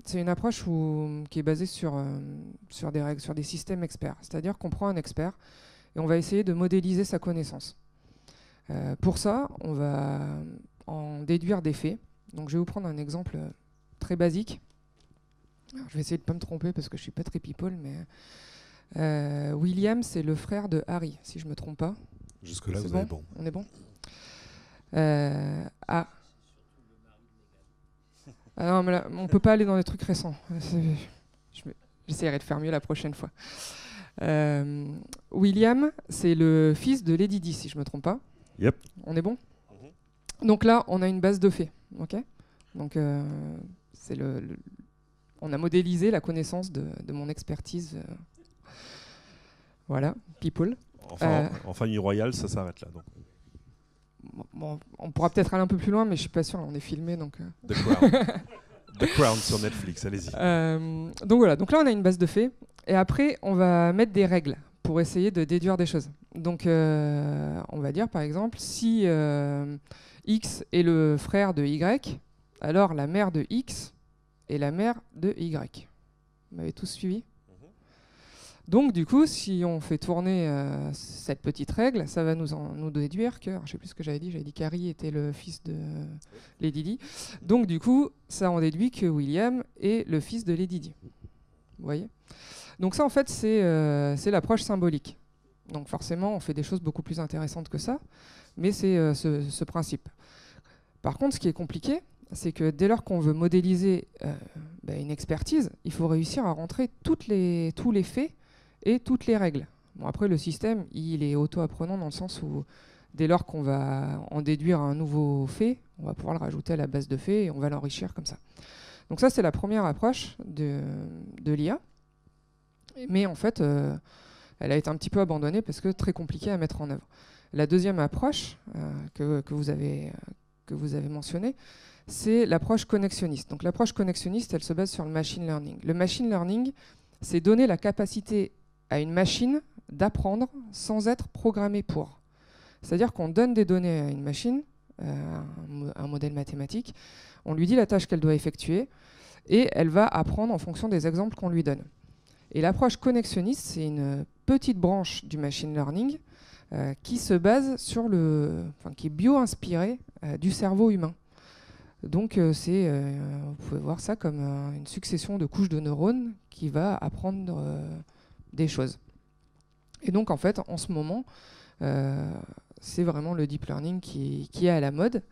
c'est une approche qui est basée sur des règles, sur des systèmes experts. C'est-à-dire qu'on prend un expert et on va essayer de modéliser sa connaissance. Pour ça, on va en déduire des faits. Donc je vais vous prendre un exemple très basique. Alors, je vais essayer de ne pas me tromper parce que je ne suis pas très people, mais William, c'est le frère de Harry, si je ne me trompe pas. Jusque-là, C'est vous êtes bon. On est bon. Ah non, mais là, on ne peut pas aller dans des trucs récents. J'essaierai de faire mieux la prochaine fois. William, c'est le fils de Lady Di, si je ne me trompe pas. Yep. On est bon. Donc là, on a une base de faits. Okay, donc, on a modélisé la connaissance de mon expertise. Voilà, people. En famille royale, ça s'arrête là. Donc. Bon, on pourra peut-être aller un peu plus loin, mais je suis pas sûr. On est filmé, donc. The Crown. The Crown sur Netflix. Allez-y. Donc voilà. Donc là, on a une base de faits, et après, on va mettre des règles pour essayer de déduire des choses. Donc, on va dire par exemple, si X est le frère de Y, alors la mère de X est la mère de Y. Vous m'avez tous suivi ? Donc du coup, si on fait tourner cette petite règle, ça va nous déduire que, je ne sais plus ce que j'avais dit qu'Harry était le fils de Lady Di. Donc du coup, ça en déduit que William est le fils de Lady Di. Vous voyez ? Donc ça, en fait, c'est l'approche symbolique. Donc forcément, on fait des choses beaucoup plus intéressantes que ça, mais c'est ce principe. Par contre, ce qui est compliqué, c'est que dès lors qu'on veut modéliser une expertise, il faut réussir à rentrer tous les faits et toutes les règles. Bon, après, le système, il est auto-apprenant dans le sens où dès lors qu'on va en déduire un nouveau fait, on va pouvoir le rajouter à la base de faits et on va l'enrichir comme ça. Donc ça, c'est la première approche de l'IA. Mais en fait, elle a été un petit peu abandonnée parce que très compliquée à mettre en œuvre. La deuxième approche que vous avez mentionnée, c'est l'approche connexionniste. Donc l'approche connexionniste, elle se base sur le machine learning. Le machine learning, c'est donner la capacité à une machine d'apprendre sans être programmée pour. C'est-à-dire qu'on donne des données à une machine, un modèle mathématique, on lui dit la tâche qu'elle doit effectuer, et elle va apprendre en fonction des exemples qu'on lui donne. Et l'approche connexionniste, c'est une petite branche du machine learning qui se base sur qui est bio-inspirée du cerveau humain. Donc vous pouvez voir ça comme une succession de couches de neurones qui va apprendre des choses. Et donc en fait, en ce moment, c'est vraiment le deep learning qui est à la mode,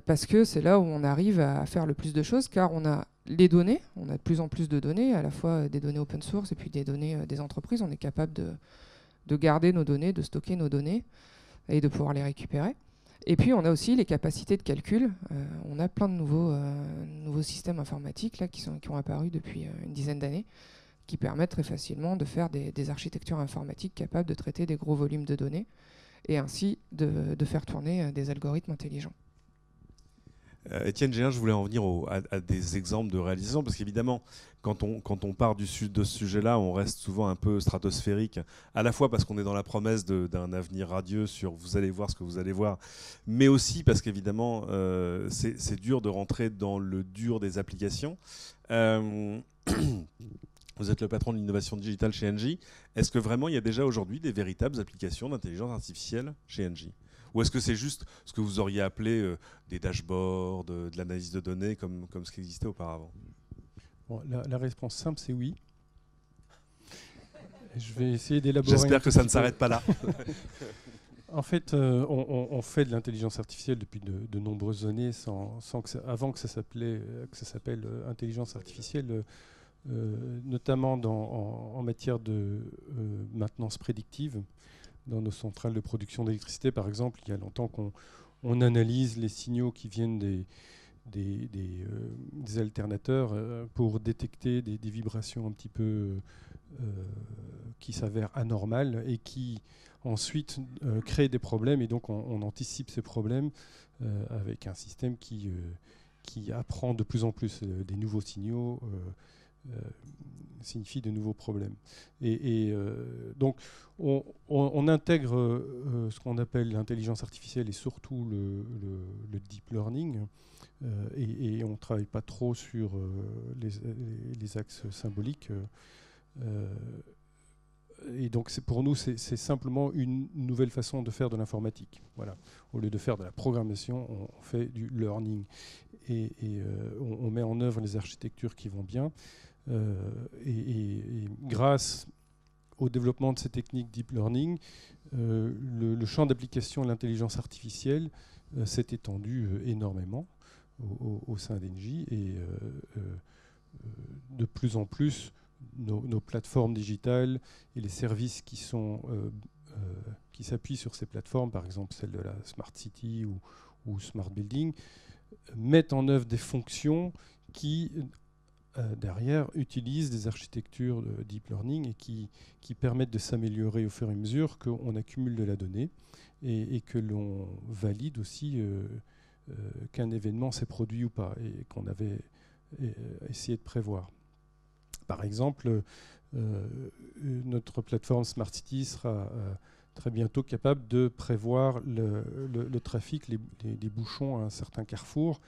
parce que c'est là où on arrive à faire le plus de choses, car on a les données, on a de plus en plus de données, à la fois des données open source et puis des données des entreprises. On est capable de garder nos données, de stocker nos données et de pouvoir les récupérer. Et puis on a aussi les capacités de calcul. On a plein de nouveaux systèmes informatiques là, qui ont apparu depuis une dizaine d'années, qui permettent très facilement de faire des architectures informatiques capables de traiter des gros volumes de données et ainsi de faire tourner des algorithmes intelligents. Étienne Géhin, je voulais en venir à des exemples de réalisation, parce qu'évidemment, quand on part de ce sujet-là, on reste souvent un peu stratosphérique, à la fois parce qu'on est dans la promesse d'un avenir radieux sur vous allez voir ce que vous allez voir, mais aussi parce qu'évidemment, c'est dur de rentrer dans le dur des applications. Vous êtes le patron de l'innovation digitale chez Engie. Est-ce que vraiment il y a déjà aujourd'hui des véritables applications d'intelligence artificielle chez Engie ? Ou est-ce que c'est juste ce que vous auriez appelé des dashboards, de l'analyse de données, comme ce qui existait auparavant ? Bon, la réponse simple, c'est oui. Et je vais essayer d'élaborer. J'espère que ça ne s'arrête pas là. En fait, on fait de l'intelligence artificielle depuis de nombreuses années, avant que ça s'appelle intelligence artificielle, notamment en matière de maintenance prédictive. Dans nos centrales de production d'électricité, par exemple, il y a longtemps qu'on analyse les signaux qui viennent des alternateurs pour détecter des vibrations un petit peu qui s'avèrent anormales et qui ensuite créent des problèmes. Et donc on anticipe ces problèmes avec un système qui apprend de plus en plus des nouveaux signaux. Signifie de nouveaux problèmes. Donc, on intègre ce qu'on appelle l'intelligence artificielle et surtout le deep learning, et on ne travaille pas trop sur les axes symboliques. Et donc, pour nous, c'est simplement une nouvelle façon de faire de l'informatique. Voilà. Au lieu de faire de la programmation, on fait du learning. Et on met en œuvre les architectures qui vont bien. Et grâce au développement de ces techniques deep learning, le champ d'application de l'intelligence artificielle s'est étendu énormément au sein d'Engie, et de plus en plus nos plateformes digitales et les services qui s'appuient sur ces plateformes, par exemple celle de la Smart City ou Smart Building, mettent en œuvre des fonctions qui derrière utilisent des architectures de deep learning et qui permettent de s'améliorer au fur et à mesure qu'on accumule de la donnée et que l'on valide aussi qu'un événement s'est produit ou pas, et qu'on avait essayé de prévoir. Par exemple, notre plateforme Smart City sera très bientôt capable de prévoir le trafic, les bouchons à un certain carrefour,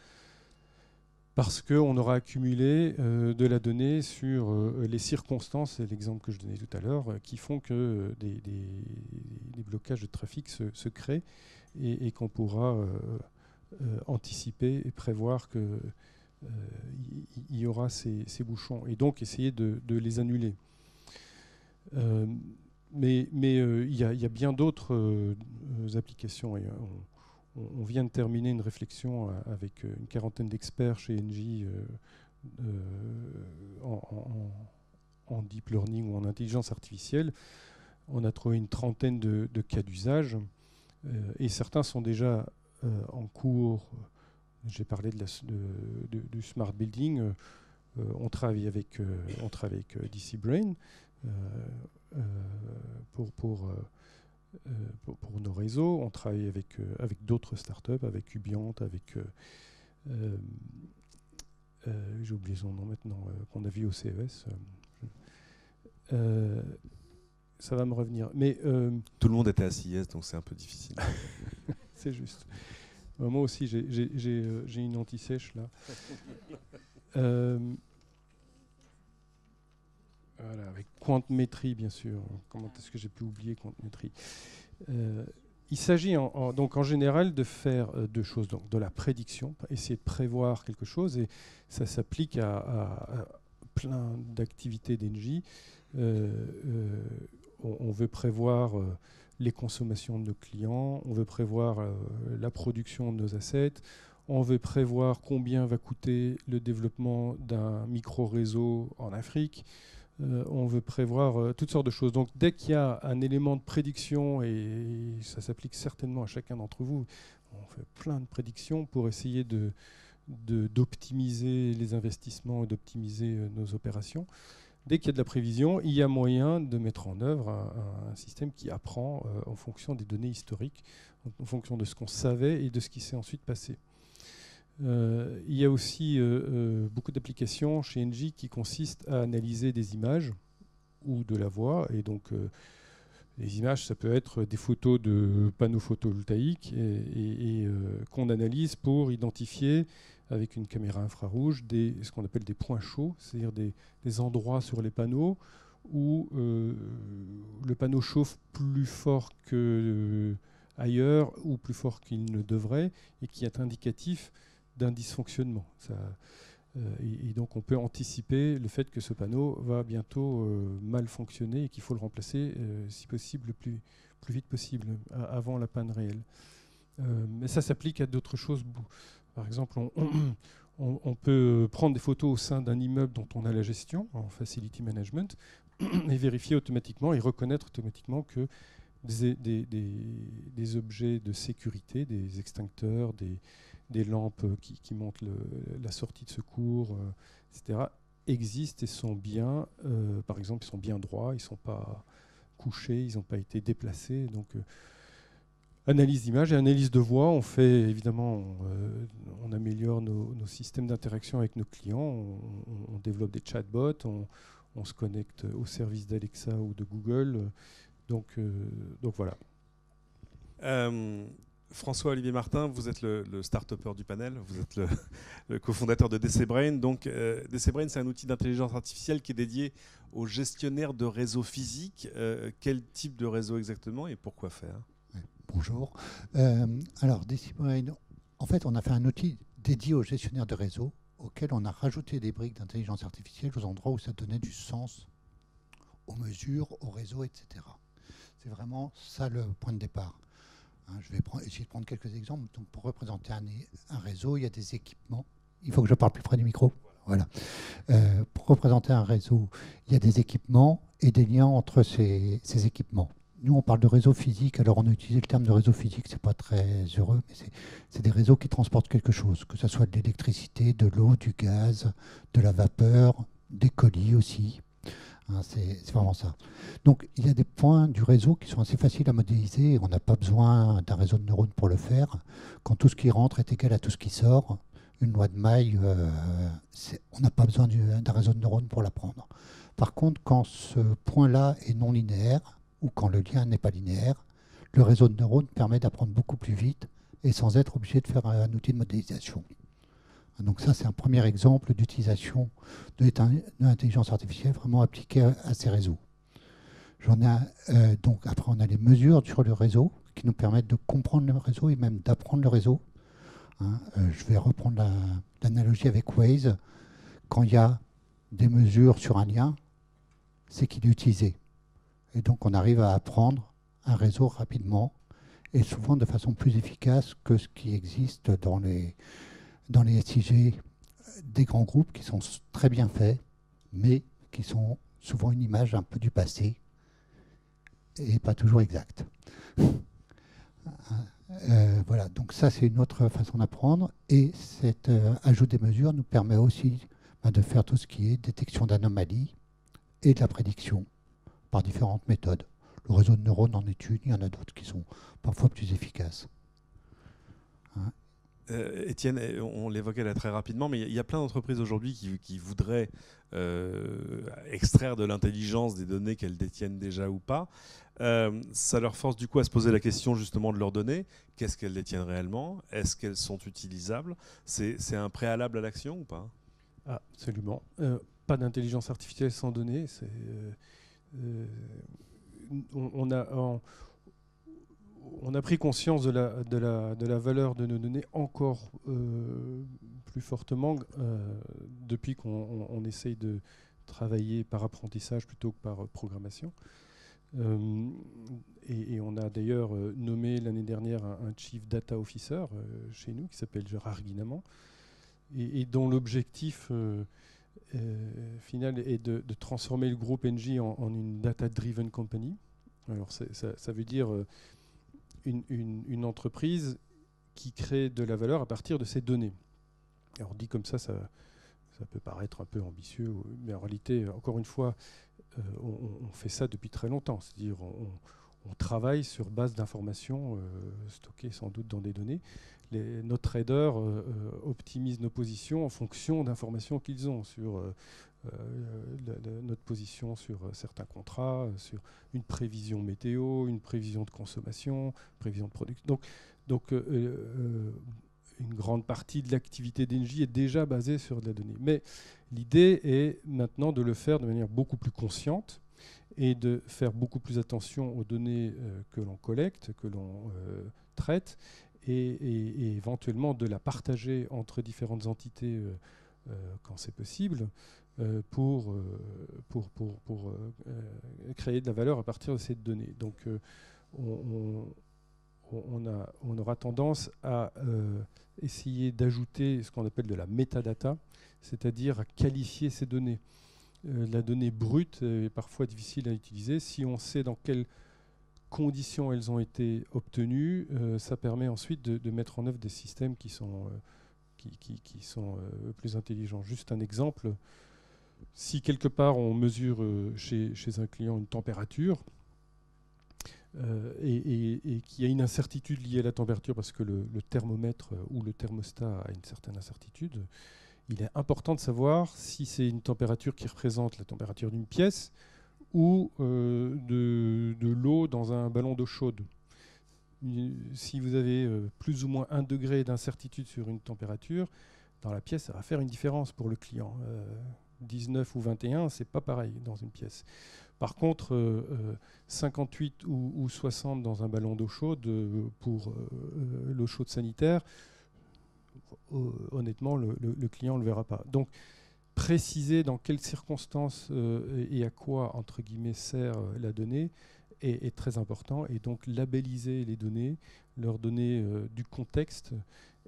parce qu'on aura accumulé de la donnée sur les circonstances, c'est l'exemple que je donnais tout à l'heure, qui font que des blocages de trafic se créent, et qu'on pourra anticiper et prévoir qu'il y aura ces bouchons, et donc essayer de les annuler. Mais il y a bien d'autres applications. Et on vient de terminer une réflexion avec une quarantaine d'experts chez Engie en deep learning ou en intelligence artificielle. On a trouvé une trentaine de cas d'usage, et certains sont déjà en cours. J'ai parlé du smart building. On travaille avec DC Brain pour nos réseaux. On travaille avec d'autres startups, avec Ubiant, avec j'ai oublié son nom maintenant, qu'on a vu au CES. Ça va me revenir. Mais tout le monde était à CES, donc c'est un peu difficile. C'est juste. Moi aussi, j'ai une anti-sèche là. Voilà, avec Quantmetry, bien sûr. Comment est-ce que j'ai pu oublier Quantmetry? Il s'agit donc en général de faire deux choses. Donc de la prédiction, essayer de prévoir quelque chose, et ça s'applique à plein d'activités d'Engie. On veut prévoir les consommations de nos clients, on veut prévoir la production de nos assets, on veut prévoir combien va coûter le développement d'un micro-réseau en Afrique. On veut prévoir toutes sortes de choses. Donc dès qu'il y a un élément de prédiction, et ça s'applique certainement à chacun d'entre vous, on fait plein de prédictions pour essayer d'optimiser les investissements et d'optimiser nos opérations. Dès qu'il y a de la prévision, il y a moyen de mettre en œuvre un système qui apprend en fonction des données historiques, en fonction de ce qu'on savait et de ce qui s'est ensuite passé. Il y a aussi beaucoup d'applications chez Engie qui consistent à analyser des images ou de la voix. Et donc, les images, ça peut être des photos de panneaux photovoltaïques et qu'on analyse pour identifier avec une caméra infrarouge ce qu'on appelle des points chauds, c'est-à-dire des endroits sur les panneaux où le panneau chauffe plus fort qu'ailleurs ou plus fort qu'il ne devrait, et qui est indicatif d'un dysfonctionnement. Et donc on peut anticiper le fait que ce panneau va bientôt mal fonctionner et qu'il faut le remplacer si possible le plus vite possible, avant la panne réelle. Mais ça s'applique à d'autres choses. Par exemple, on peut prendre des photos au sein d'un immeuble dont on a la gestion en facility management et vérifier automatiquement et reconnaître automatiquement que des objets de sécurité, des extincteurs, des lampes qui montrent la sortie de secours, etc., existent et sont bien, par exemple, ils sont bien droits, ils ne sont pas couchés, ils n'ont pas été déplacés. Donc, analyse d'image et analyse de voix, on fait évidemment, on améliore nos systèmes d'interaction avec nos clients, on développe des chatbots, on se connecte au service d'Alexa ou de Google. Donc voilà. François-Olivier Martin, vous êtes le start-upper du panel, vous êtes le cofondateur de DC Brain. Donc, DC Brain, c'est un outil d'intelligence artificielle qui est dédié aux gestionnaires de réseaux physiques. Quel type de réseau exactement et pourquoi faire? Bonjour. Alors, DC Brain, en fait, on a fait un outil dédié aux gestionnaires de réseau auquel on a rajouté des briques d'intelligence artificielle aux endroits où ça donnait du sens aux mesures, aux réseaux, etc. C'est vraiment ça le point de départ. Je vais essayer de prendre quelques exemples. Donc, pour représenter un réseau, il y a des équipements. Il faut que je parle plus près du micro. Voilà. Pour représenter un réseau, il y a des équipements et des liens entre ces équipements. Nous, on parle de réseau physique. Alors, on a utilisé le terme de réseau physique. C'est pas très heureux, mais c'est des réseaux qui transportent quelque chose, que ce soit de l'électricité, de l'eau, du gaz, de la vapeur, des colis aussi. C'est vraiment ça. Donc, il y a des points du réseau qui sont assez faciles à modéliser. On n'a pas besoin d'un réseau de neurones pour le faire. Quand tout ce qui rentre est égal à tout ce qui sort, une loi de Maille, on n'a pas besoin d'un réseau de neurones pour l'apprendre. Par contre, quand ce point-là est non linéaire, ou quand le lien n'est pas linéaire, le réseau de neurones permet d'apprendre beaucoup plus vite et sans être obligé de faire un outil de modélisation. Donc ça, c'est un premier exemple d'utilisation de l'intelligence artificielle vraiment appliquée à ces réseaux. Donc après, on a les mesures sur le réseau qui nous permettent de comprendre le réseau et même d'apprendre le réseau. Je vais reprendre l'analogie avec Waze. Quand il y a des mesures sur un lien, c'est qu'il est utilisé. Et donc, on arrive à apprendre un réseau rapidement et souvent de façon plus efficace que ce qui existe dans les SIG des grands groupes qui sont très bien faits, mais qui sont souvent une image un peu du passé et pas toujours exacte. Voilà, donc ça c'est une autre façon d'apprendre, et cet ajout des mesures nous permet aussi de faire tout ce qui est détection d'anomalies et de la prédiction par différentes méthodes. Le réseau de neurones en est une, il y en a d'autres qui sont parfois plus efficaces. Étienne, on l'évoquait là très rapidement, mais il y a plein d'entreprises aujourd'hui qui voudraient extraire de l'intelligence des données qu'elles détiennent déjà ou pas. Ça leur force du coup à se poser la question justement de leurs données. Qu'est-ce qu'elles détiennent réellement? Est-ce qu'elles sont utilisables? C'est un préalable à l'action ou pas? Absolument. Pas d'intelligence artificielle sans données. On a pris conscience de la valeur de nos données encore plus fortement depuis qu'on essaye de travailler par apprentissage plutôt que par programmation. Et on a d'ailleurs nommé l'année dernière un Chief Data Officer chez nous qui s'appelle Gérard Guinamant et dont l'objectif final est de transformer le groupe Engie en une data-driven company. Alors ça veut dire une entreprise qui crée de la valeur à partir de ses données. Alors dit comme ça peut paraître un peu ambitieux, mais en réalité, encore une fois, on fait ça depuis très longtemps. C'est-à-dire on travaille sur base d'informations stockées sans doute dans des données. Nos traders optimisent nos positions en fonction d'informations qu'ils ont sur notre position sur certains contrats, sur une prévision météo, une prévision de consommation, prévision de production. Donc une grande partie de l'activité d'Engie est déjà basée sur de la donnée. Mais l'idée est maintenant de le faire de manière beaucoup plus consciente et de faire beaucoup plus attention aux données que l'on collecte, que l'on traite, et éventuellement de la partager entre différentes entités quand c'est possible, pour créer de la valeur à partir de ces données. Donc on aura tendance à essayer d'ajouter ce qu'on appelle de la metadata, c'est-à-dire à qualifier ces données. La donnée brute est parfois difficile à utiliser. Si on sait dans quelles conditions elles ont été obtenues, ça permet ensuite de mettre en œuvre des systèmes qui sont plus intelligents. Juste un exemple, si quelque part on mesure chez un client une température, et qu'il y a une incertitude liée à la température parce que le thermomètre ou le thermostat a une certaine incertitude, il est important de savoir si c'est une température qui représente la température d'une pièce ou de l'eau dans un ballon d'eau chaude. Si vous avez plus ou moins 1 degré d'incertitude sur une température, dans la pièce, ça va faire une différence pour le client. 19 ou 21, c'est pas pareil dans une pièce. Par contre, 58 ou 60 dans un ballon d'eau chaude pour l'eau chaude sanitaire, honnêtement, le client ne le verra pas. Donc, préciser dans quelles circonstances et à quoi, entre guillemets, sert la donnée est très important. Et donc, labelliser les données, leur donner du contexte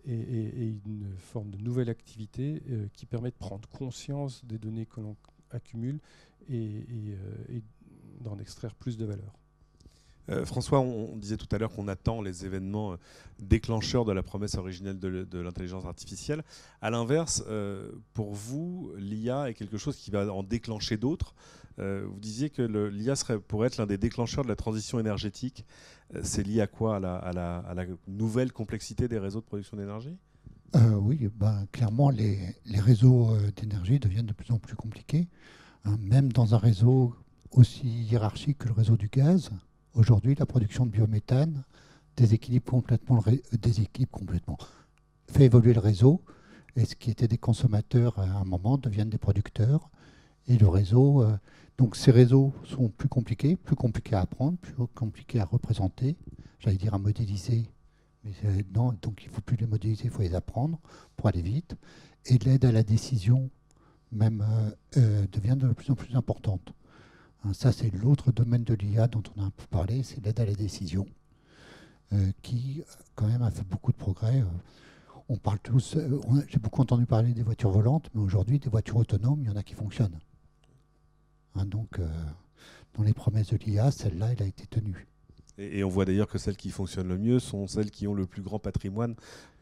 et une forme de nouvelle activité qui permet de prendre conscience des données que l'on accumule et d'en extraire plus de valeur. François, on disait tout à l'heure qu'on attend les événements déclencheurs de la promesse originelle de l'intelligence artificielle. À l'inverse, pour vous, l'IA est quelque chose qui va en déclencher d'autres. Vous disiez que l'IA pourrait être l'un des déclencheurs de la transition énergétique. C'est lié à quoi? À la nouvelle complexité des réseaux de production d'énergie? Oui, clairement, les réseaux d'énergie deviennent de plus en plus compliqués. Même dans un réseau aussi hiérarchique que le réseau du gaz, aujourd'hui, la production de biométhane déséquilibre complètement, fait évoluer le réseau, et ce qui était des consommateurs à un moment deviennent des producteurs. Et le réseau, donc ces réseaux sont plus compliqués à apprendre, plus compliqués à représenter, j'allais dire à modéliser. Mais non, donc il ne faut plus les modéliser, il faut les apprendre pour aller vite. Et l'aide à la décision même devient de plus en plus importante. Ça, c'est l'autre domaine de l'IA dont on a un peu parlé, c'est l'aide à la décision, qui quand même a fait beaucoup de progrès. On parle tous, j'ai beaucoup entendu parler des voitures volantes, mais aujourd'hui, des voitures autonomes, il y en a qui fonctionnent. Donc, dans les promesses de l'IA, celle-là, elle a été tenue. Et on voit d'ailleurs que celles qui fonctionnent le mieux sont celles qui ont le plus grand patrimoine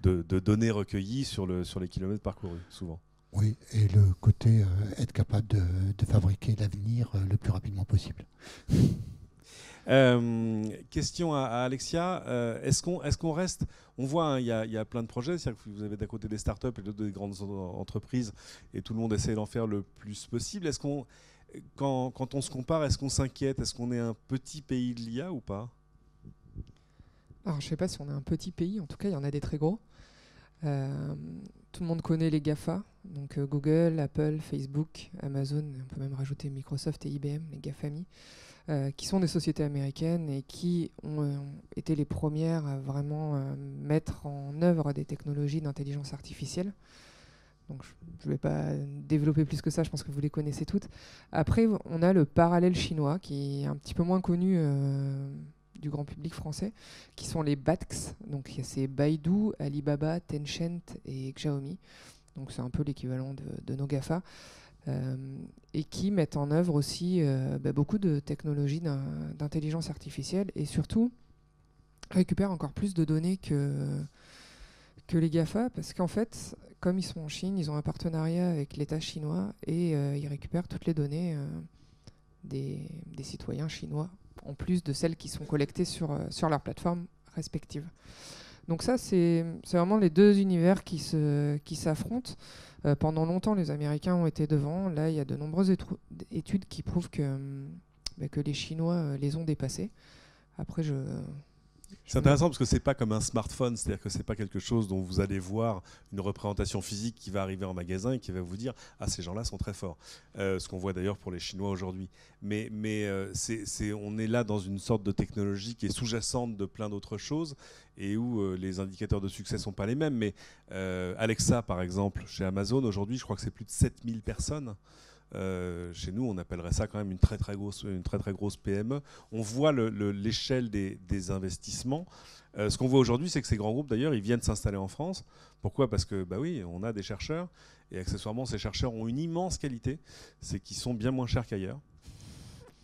de données recueillies sur les kilomètres parcourus, souvent. Oui, et le côté être capable de fabriquer l'avenir le plus rapidement possible. Question à Alexia. Est-ce qu'on reste... On voit, il y a plein de projets. C'est-à-dire que vous avez d'un côté des startups et de l'autre des grandes entreprises, et tout le monde essaie d'en faire le plus possible. Est-ce qu'on, quand on se compare, est-ce qu'on s'inquiète? Est-ce qu'on est un petit pays de l'IA ou pas? Alors, je ne sais pas si on est un petit pays. En tout cas, il y en a des très gros. Tout le monde connaît les GAFA, Donc Google, Apple, Facebook, Amazon, on peut même rajouter Microsoft et IBM, les GAFAMI, qui sont des sociétés américaines et qui ont été les premières à vraiment mettre en œuvre des technologies d'intelligence artificielle. Donc je ne vais pas développer plus que ça, je pense que vous les connaissez toutes. Après, on a le parallèle chinois, qui est un petit peu moins connu du grand public français, qui sont les BATX. Donc c'est Baidu, Alibaba, Tencent et Xiaomi. Donc c'est un peu l'équivalent de nos GAFA. Et qui mettent en œuvre aussi beaucoup de technologies d'intelligence artificielle et surtout récupèrent encore plus de données que les GAFA, parce qu'en fait, comme ils sont en Chine, ils ont un partenariat avec l'État chinois et ils récupèrent toutes les données des citoyens chinois, en plus de celles qui sont collectées sur leurs plateformes respectives. Donc ça, c'est vraiment les deux univers qui s'affrontent. Pendant longtemps, les Américains ont été devant. Là, il y a de nombreuses études qui prouvent que les Chinois les ont dépassés. Après, c'est intéressant parce que c'est pas comme un smartphone, c'est-à-dire que c'est pas quelque chose dont vous allez voir une représentation physique qui va arriver en magasin et qui va vous dire ah, ces gens-là sont très forts. Ce qu'on voit d'ailleurs pour les Chinois aujourd'hui. Mais on est là dans une sorte de technologie qui est sous-jacente de plein d'autres choses et où les indicateurs de succès sont pas les mêmes. Mais Alexa, par exemple, chez Amazon aujourd'hui, je crois que c'est plus de 7000 personnes. Chez nous, on appellerait ça quand même une très très grosse PME. On voit l'échelle des investissements. Ce qu'on voit aujourd'hui, c'est que ces grands groupes, d'ailleurs, ils viennent s'installer en France. Pourquoi ? Parce que, bah oui, on a des chercheurs et accessoirement, ces chercheurs ont une immense qualité, c'est qu'ils sont bien moins chers qu'ailleurs.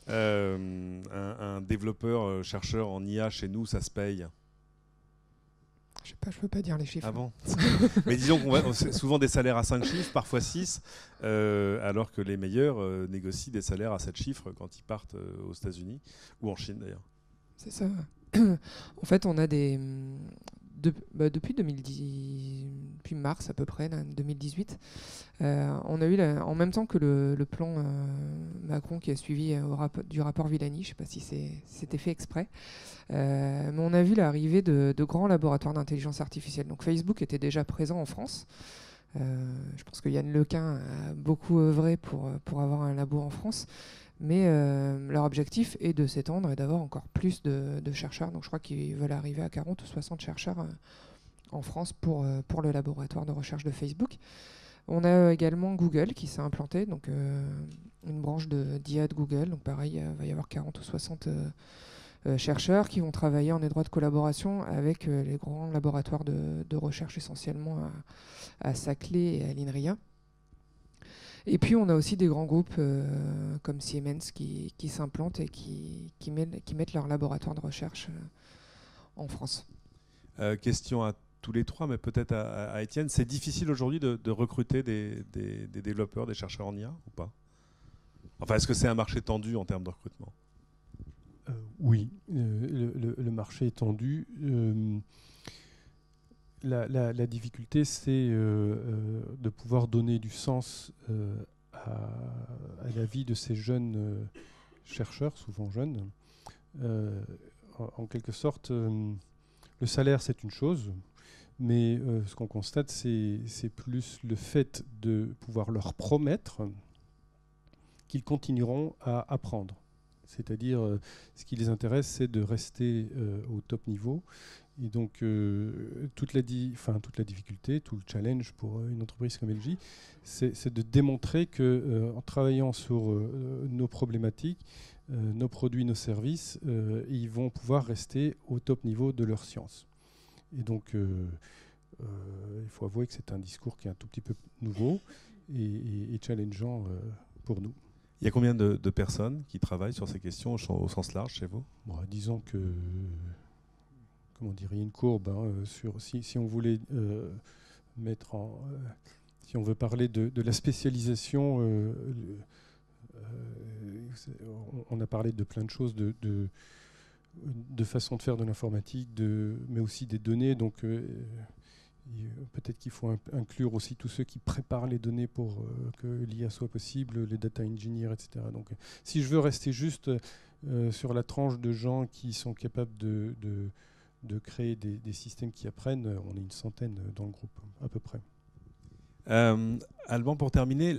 Un développeur chercheur en IA chez nous, ça se paye. Je sais pas, je peux pas dire les chiffres. Ah bon. Mais disons qu'on c'est souvent des salaires à 5 chiffres, parfois 6, alors que les meilleurs négocient des salaires à 7 chiffres quand ils partent aux États-Unis ou en Chine d'ailleurs. C'est ça. En fait, on a depuis mars à peu près, là, 2018, on a eu en même temps que le plan Macron qui a suivi du rapport Villani, je ne sais pas si c'était fait exprès, mais on a vu l'arrivée de grands laboratoires d'intelligence artificielle. Donc Facebook était déjà présent en France. Je pense que Yann Lequin a beaucoup œuvré pour avoir un labo en France. Mais leur objectif est de s'étendre et d'avoir encore plus de chercheurs. Donc je crois qu'ils veulent arriver à 40 ou 60 chercheurs en France pour le laboratoire de recherche de Facebook. On a également Google qui s'est implanté, donc une branche d'IA de Google. Donc pareil, il va y avoir 40 ou 60 chercheurs qui vont travailler en étroite collaboration avec les grands laboratoires de recherche, essentiellement à Saclay et à l'INRIA. Et puis on a aussi des grands groupes comme Siemens qui s'implantent et qui mettent leur laboratoire de recherche en France. Question à tous les trois, mais peut-être à Étienne. C'est difficile aujourd'hui de recruter des développeurs, des chercheurs en IA ou pas ? Enfin, est-ce que c'est un marché tendu en termes de recrutement ? Oui, le marché est tendu. La difficulté, c'est de pouvoir donner du sens à la vie de ces jeunes chercheurs, souvent jeunes. En quelque sorte, le salaire, c'est une chose, mais ce qu'on constate, c'est plus le fait de pouvoir leur promettre qu'ils continueront à apprendre. C'est-à-dire, ce qui les intéresse, c'est de rester au top niveau. Et donc, toute la difficulté, tout le challenge pour une entreprise comme LG, c'est de démontrer qu'en travaillant sur nos problématiques, nos produits, nos services, ils vont pouvoir rester au top niveau de leur science. Et donc, il faut avouer que c'est un discours qui est un tout petit peu nouveau et challengeant pour nous. Il y a combien de personnes qui travaillent sur ces questions au sens large chez vous ? Bon, disons que... Comment dire, il y a une courbe sur si on voulait mettre en si on veut parler de la spécialisation, on a parlé de plein de choses, de façon de faire de l'informatique, mais aussi des données. Donc peut-être qu'il faut inclure aussi tous ceux qui préparent les données pour que l'IA soit possible, les data engineers, etc. Donc si je veux rester juste sur la tranche de gens qui sont capables de créer des systèmes qui apprennent, on est une centaine dans le groupe, à peu près. Alban, pour terminer,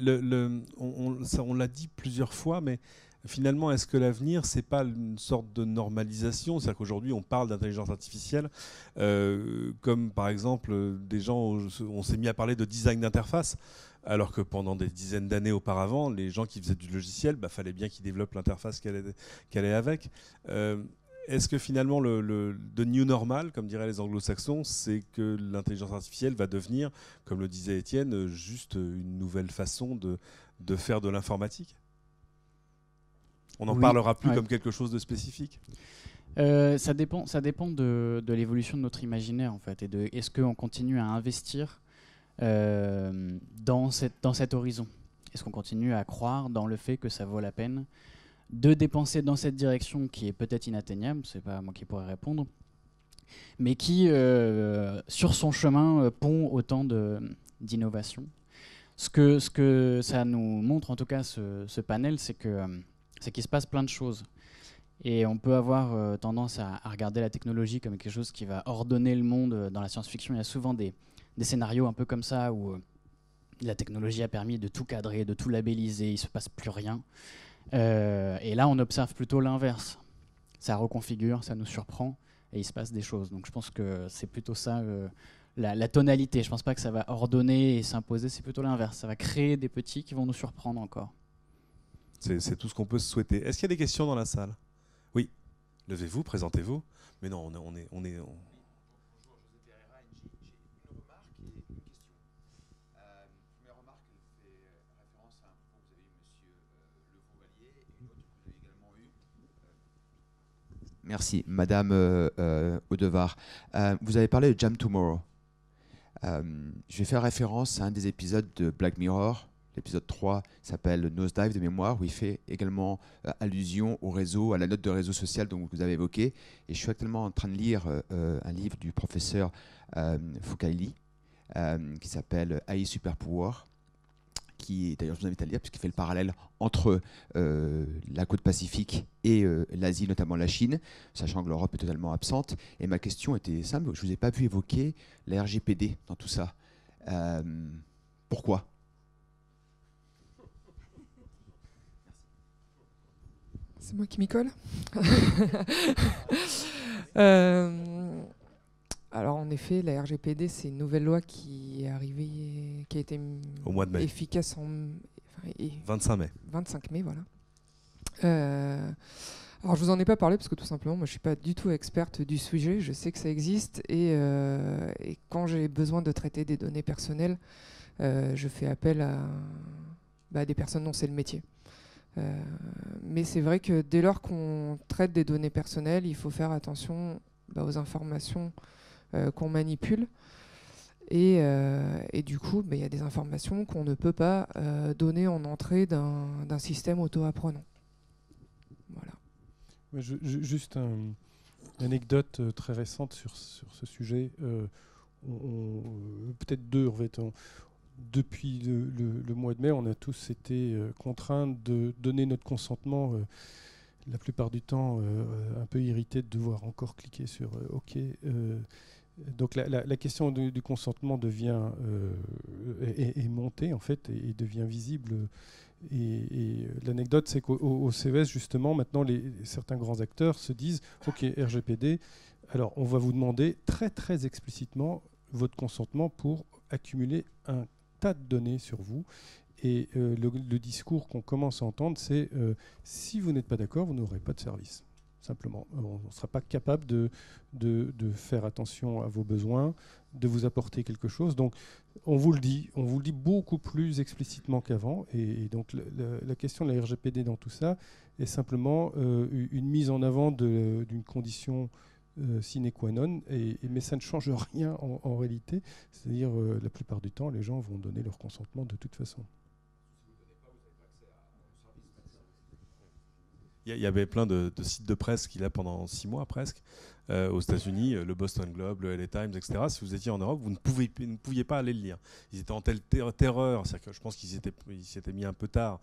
on l'a dit plusieurs fois, mais finalement, est-ce que l'avenir, c'est pas une sorte de normalisation? C'est-à-dire qu'aujourd'hui, on parle d'intelligence artificielle, comme par exemple, des gens, on s'est mis à parler de design d'interface, alors que pendant des dizaines d'années auparavant, les gens qui faisaient du logiciel, fallait bien qu'ils développent l'interface qu'elle est avec. Est-ce que finalement, le new normal, comme diraient les anglo-saxons, c'est que l'intelligence artificielle va devenir, comme le disait Étienne, juste une nouvelle façon de faire de l'informatique? On n'en parlera plus comme quelque chose de spécifique? Ça dépend de l'évolution de notre imaginaire, en fait, et de est-ce qu'on continue à investir dans cet horizon. Est-ce qu'on continue à croire dans le fait que ça vaut la peine de dépenser dans cette direction qui est peut-être inatteignable, c'est pas moi qui pourrais répondre, mais qui, sur son chemin, pond autant d'innovations. Ce que ça nous montre, en tout cas, ce panel, c'est qu'il se passe plein de choses. Et on peut avoir tendance à regarder la technologie comme quelque chose qui va ordonner le monde. Dans la science-fiction, il y a souvent des scénarios un peu comme ça, où la technologie a permis de tout cadrer, de tout labelliser, il ne se passe plus rien. Et là, on observe plutôt l'inverse. Ça reconfigure, ça nous surprend, et il se passe des choses. Donc je pense que c'est plutôt ça, la tonalité. Je ne pense pas que ça va ordonner et s'imposer, c'est plutôt l'inverse. Ça va créer des petits qui vont nous surprendre encore. C'est tout ce qu'on peut se souhaiter. Est-ce qu'il y a des questions dans la salle? Oui. Levez-vous, présentez-vous. Mais non, on est... Bonjour, José Pereira. J'ai une remarque et une question. Première remarque, elle fait référence à un propos que vous avez eu, monsieur Le Fourvalier, et une autre que vous avez également eue. Merci. Madame Audevar, vous avez parlé de Jam Tomorrow. Je vais faire référence à un des épisodes de Black Mirror. L'épisode 3 s'appelle Nosedive de mémoire, où il fait également allusion au réseau, à la note de réseau social dont vous avez évoqué. Et je suis actuellement en train de lire un livre du professeur Foucaili qui s'appelle AI Super Pouvoir, qui, d'ailleurs, je vous invite à lire, puisqu'il fait le parallèle entre la côte pacifique et l'Asie, notamment la Chine, sachant que l'Europe est totalement absente. Et ma question était simple, je ne vous ai pas vu évoquer la RGPD dans tout ça. Pourquoi ? C'est moi qui m'y colle. Alors en effet, la RGPD, c'est une nouvelle loi qui est arrivée, qui a été au mois de mai. Efficace 25 mai. 25 mai, voilà. Alors je vous en ai pas parlé parce que tout simplement, moi je suis pas du tout experte du sujet. Je sais que ça existe et quand j'ai besoin de traiter des données personnelles, je fais appel à des personnes dont c'est le métier. Mais c'est vrai que dès lors qu'on traite des données personnelles, il faut faire attention aux informations qu'on manipule. Et du coup, il y a des informations qu'on ne peut pas donner en entrée d'un système auto-apprenant. Voilà. Juste une anecdote très récente sur ce sujet. Peut-être deux, en fait. Depuis le mois de mai, on a tous été contraints de donner notre consentement, la plupart du temps un peu irrités de devoir encore cliquer sur OK. Donc la question du consentement devient est montée en fait et devient visible. Et l'anecdote, c'est qu'au CES, justement, maintenant, certains grands acteurs se disent OK, RGPD, alors on va vous demander très très explicitement votre consentement pour accumuler un tas de données sur vous. Et le discours qu'on commence à entendre, c'est si vous n'êtes pas d'accord, vous n'aurez pas de service. Simplement, on ne sera pas capable de faire attention à vos besoins, de vous apporter quelque chose. Donc, on vous le dit beaucoup plus explicitement qu'avant. Et donc, la question de la RGPD dans tout ça est simplement une mise en avant d'une condition sine qua non, mais ça ne change rien en réalité. C'est-à-dire, la plupart du temps, les gens vont donner leur consentement de toute façon. Il y avait plein de sites de presse qu'il a pendant 6 mois presque, aux États-Unis, le Boston Globe, le LA Times, etc. Si vous étiez en Europe, vous ne pouviez pas aller le lire. Ils étaient en telle terreur, c'est-à-dire que je pense qu'ils s'y étaient mis un peu tard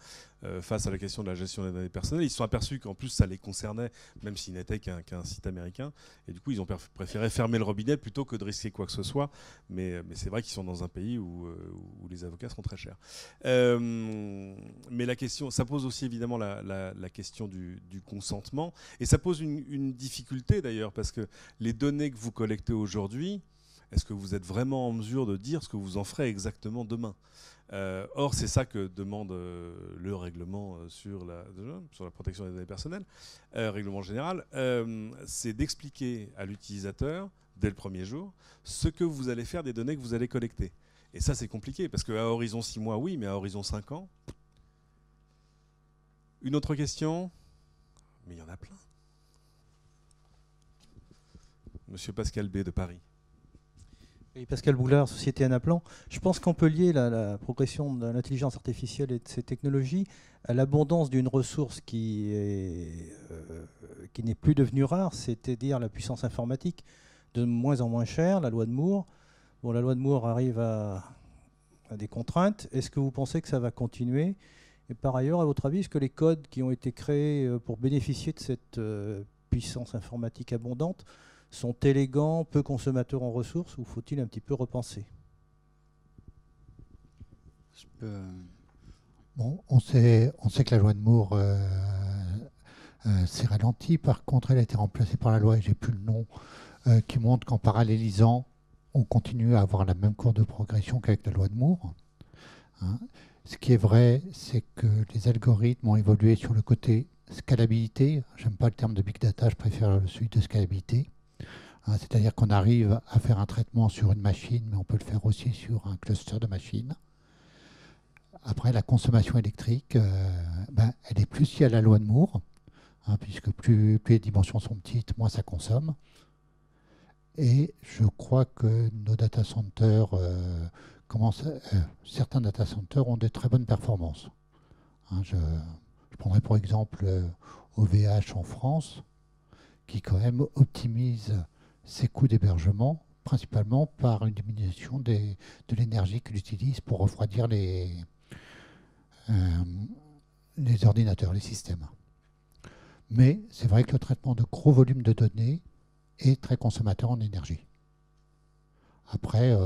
face à la question de la gestion des données personnelles. Ils se sont aperçus qu'en plus ça les concernait, même s'il n'était qu'un site américain. Et du coup, ils ont préféré fermer le robinet plutôt que de risquer quoi que ce soit. Mais c'est vrai qu'ils sont dans un pays où les avocats sont très chers. Mais la question, ça pose aussi évidemment la question du consentement. Et ça pose une difficulté d'ailleurs, parce que les données que vous collectez aujourd'hui, est-ce que vous êtes vraiment en mesure de dire ce que vous en ferez exactement demain ? Or, c'est ça que demande le règlement sur la protection des données personnelles, règlement général, c'est d'expliquer à l'utilisateur, dès le premier jour, ce que vous allez faire des données que vous allez collecter. Et ça, c'est compliqué, parce qu'à horizon 6 mois, oui, mais à horizon 5 ans... Une autre question ? Mais il y en a plein. Monsieur Pascal B. de Paris. Oui, Pascal Boulard, Société Anaplan. Je pense qu'on peut lier la progression de l'intelligence artificielle et de ces technologies à l'abondance d'une ressource qui n'est plus devenue rare, c'est-à-dire la puissance informatique, de moins en moins chère, la loi de Moore. Bon, la loi de Moore arrive à des contraintes. Est-ce que vous pensez que ça va continuer ? Et par ailleurs, à votre avis, est-ce que les codes qui ont été créés pour bénéficier de cette puissance informatique abondante sont élégants, peu consommateurs en ressources, ou faut-il un petit peu repenser ? Bon, on sait que la loi de Moore s'est ralentie. Par contre, elle a été remplacée par la loi, et j'ai plus le nom, qui montre qu'en parallélisant, on continue à avoir la même courbe de progression qu'avec la loi de Moore. Hein. Ce qui est vrai, c'est que les algorithmes ont évolué sur le côté scalabilité. J'aime pas le terme de big data, je préfère celui de scalabilité. Hein, c'est-à-dire qu'on arrive à faire un traitement sur une machine, mais on peut le faire aussi sur un cluster de machines. Après, la consommation électrique, elle est plus liée à la loi de Moore, hein, puisque plus les dimensions sont petites, moins ça consomme. Et je crois que nos data centers certains data centers ont de très bonnes performances. Hein, je prendrai pour exemple OVH en France, qui quand même optimise ses coûts d'hébergement, principalement par une diminution de l'énergie qu'il utilise pour refroidir les ordinateurs, les systèmes. Mais c'est vrai que le traitement de gros volumes de données est très consommateur en énergie. Après,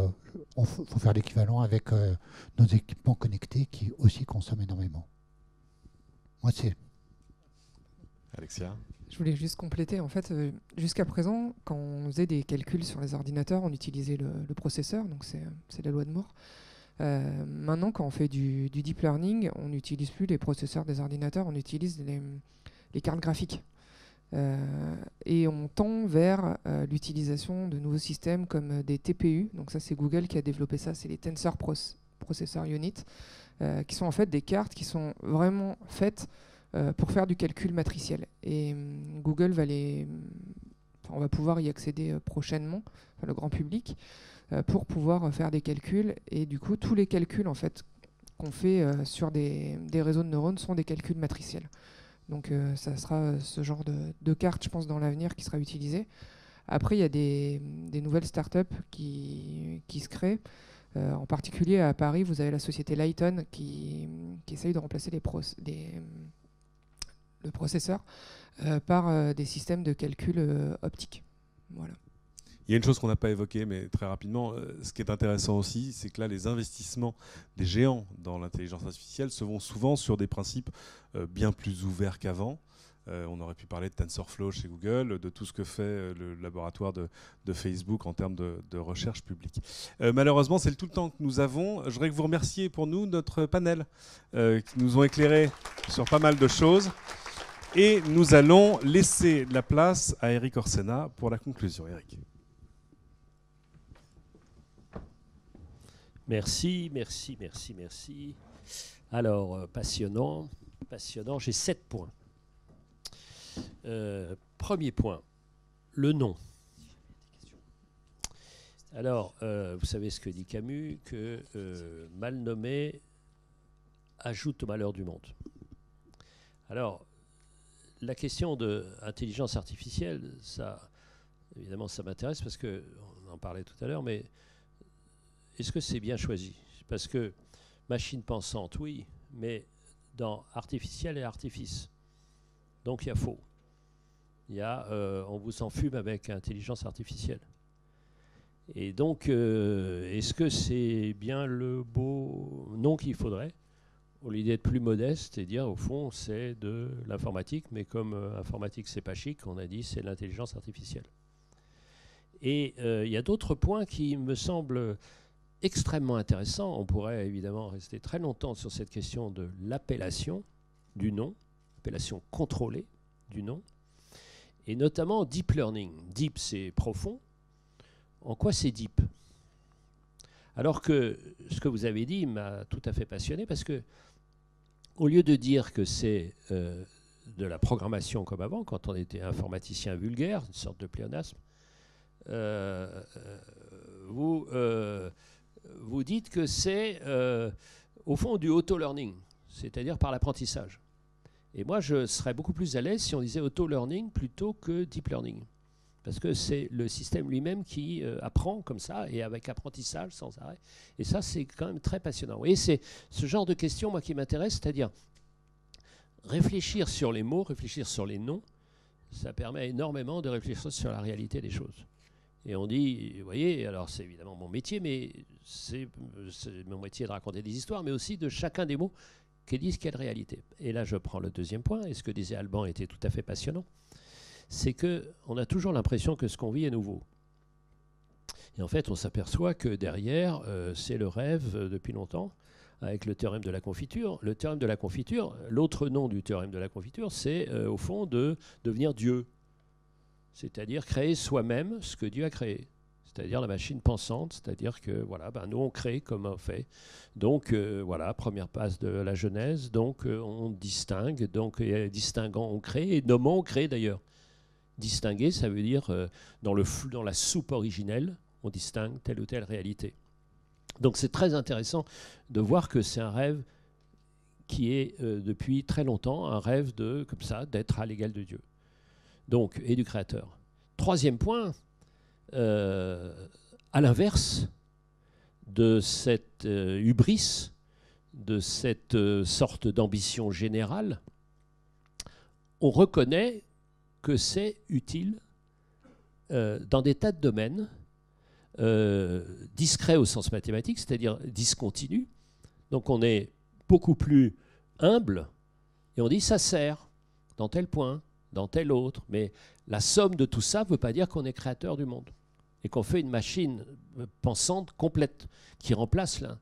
il faut faire l'équivalent avec nos équipements connectés qui aussi consomment énormément. Moi, c'est... Alexia ? Je voulais juste compléter. En fait, jusqu'à présent, quand on faisait des calculs sur les ordinateurs, on utilisait le processeur, donc c'est la loi de Moore. Maintenant, quand on fait du deep learning, on n'utilise plus les processeurs des ordinateurs, on utilise les cartes graphiques. Et on tend vers l'utilisation de nouveaux systèmes comme des TPU. Donc ça, c'est Google qui a développé ça, c'est les Tensor Processor Unit, qui sont en fait des cartes qui sont vraiment faites pour faire du calcul matriciel. Et Google on va pouvoir y accéder prochainement, enfin, le grand public, pour pouvoir faire des calculs. Et du coup, tous les calculs en fait qu'on fait sur des réseaux de neurones sont des calculs matriciels. Donc ça sera ce genre de carte, je pense, dans l'avenir qui sera utilisé. Après, il y a des nouvelles startups qui se créent. En particulier à Paris, vous avez la société Lighton qui essaye de remplacer le processeur par des systèmes de calcul optique. Voilà. Il y a une chose qu'on n'a pas évoquée, mais très rapidement, ce qui est intéressant aussi, c'est que là, les investissements des géants dans l'intelligence artificielle se vont souvent sur des principes bien plus ouverts qu'avant. On aurait pu parler de TensorFlow chez Google, de tout ce que fait le laboratoire de Facebook en termes de recherche publique. Malheureusement, c'est tout le temps que nous avons. Je voudrais que vous remerciez pour nous notre panel qui nous ont éclairé sur pas mal de choses. Et nous allons laisser la place à Eric Orsena pour la conclusion. Eric. Merci. Alors, passionnant. J'ai 7 points. Premier point, le nom. Alors, vous savez ce que dit Camus, que mal nommé ajoute au malheur du monde. Alors, la question de l'intelligence artificielle, ça évidemment, ça m'intéresse parce qu'on en parlait tout à l'heure, mais est-ce que c'est bien choisi? Parce que machine pensante, oui, mais dans artificiel et artifice. Donc il y a faux. Il y a on vous s'enfume avec intelligence artificielle. Et donc, est-ce que c'est bien le beau nom qu'il faudrait, au lieu d'être plus modeste et dire, au fond, c'est de l'informatique, mais comme informatique, c'est pas chic, on a dit, c'est de l'intelligence artificielle. Et il y a d'autres points qui me semblent extrêmement intéressants. On pourrait évidemment rester très longtemps sur cette question de l'appellation du nom, appellation contrôlée du nom, et notamment deep learning. Deep, c'est profond. En quoi c'est deep? Alors que ce que vous avez dit m'a tout à fait passionné, parce que au lieu de dire que c'est de la programmation comme avant, quand on était informaticien vulgaire, une sorte de pléonasme, vous dites que c'est au fond du auto-learning, c'est-à-dire par l'apprentissage. Et moi, je serais beaucoup plus à l'aise si on disait auto-learning plutôt que deep learning. Parce que c'est le système lui-même qui apprend comme ça, et avec apprentissage sans arrêt. Et ça, c'est quand même très passionnant. Vous voyez, c'est ce genre de questions, moi, qui m'intéresse, c'est-à-dire réfléchir sur les mots, réfléchir sur les noms, ça permet énormément de réfléchir sur la réalité des choses. Et on dit, vous voyez, alors c'est évidemment mon métier, mais c'est mon métier de raconter des histoires, mais aussi de chacun des mots qui disent quelle réalité. Et là, je prends le deuxième point, et ce que disait Alban était tout à fait passionnant, c'est qu'on a toujours l'impression que ce qu'on vit est nouveau. Et en fait, on s'aperçoit que derrière, c'est le rêve depuis longtemps, avec le théorème de la confiture. Le théorème de la confiture, l'autre nom du théorème de la confiture, c'est au fond de devenir Dieu. C'est-à-dire créer soi-même ce que Dieu a créé. C'est-à-dire la machine pensante, c'est-à-dire que voilà, ben, nous on crée comme on fait. Donc voilà, première passe de la Genèse, donc on distingue, donc distinguant on crée, et nommant on crée d'ailleurs. Distinguer, ça veut dire dans la soupe originelle, on distingue telle ou telle réalité. Donc c'est très intéressant de voir que c'est un rêve qui est depuis très longtemps un rêve de, comme ça, d'être à l'égal de Dieu. Donc, et du Créateur. Troisième point, à l'inverse de cette hubris, de cette sorte d'ambition générale, on reconnaît que c'est utile dans des tas de domaines, discret au sens mathématique, c'est-à-dire discontinu. Donc on est beaucoup plus humble et on dit ça sert dans tel point, dans tel autre. Mais la somme de tout ça ne veut pas dire qu'on est créateur du monde et qu'on fait une machine pensante complète qui remplace l'un.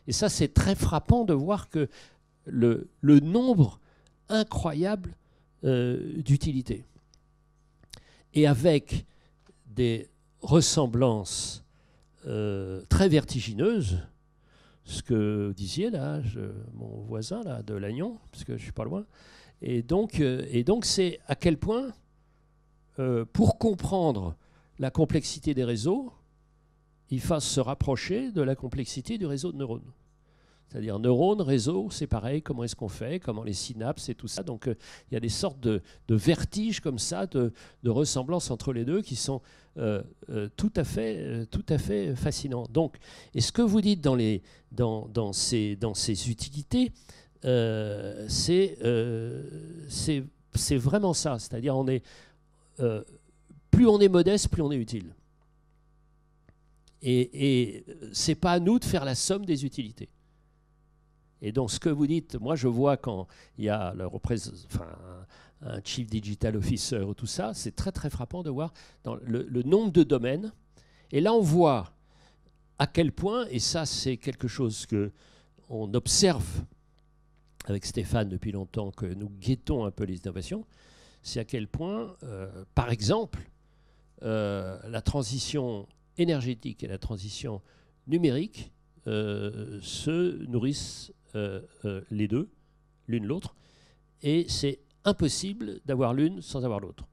Et ça, c'est très frappant de voir que le nombre incroyable d'utilités. Et avec des ressemblances très vertigineuses, ce que vous disiez là, mon voisin là, de Lannion, parce que je ne suis pas loin. Et donc c'est à quel point, pour comprendre la complexité des réseaux, il faut se rapprocher de la complexité du réseau de neurones. C'est-à-dire neurones, réseaux, c'est pareil, comment est-ce qu'on fait, comment les synapses et tout ça. Donc il y a des sortes de vertiges comme ça, de ressemblances entre les deux qui sont tout à fait fascinants. Donc, et ce que vous dites dans ces utilités, c'est vraiment ça. C'est-à-dire plus on est modeste, plus on est utile. Et c'est pas à nous de faire la somme des utilités. Et donc, ce que vous dites, moi, je vois quand il y a un Chief Digital Officer ou tout ça, c'est très, très frappant de voir dans le nombre de domaines. Et là, on voit à quel point, et ça, c'est quelque chose qu'on observe avec Stéphane depuis longtemps, que nous guettons un peu les innovations, c'est à quel point, par exemple, la transition énergétique et la transition numérique se nourrissent les deux, l'une l'autre, et c'est impossible d'avoir l'une sans avoir l'autre.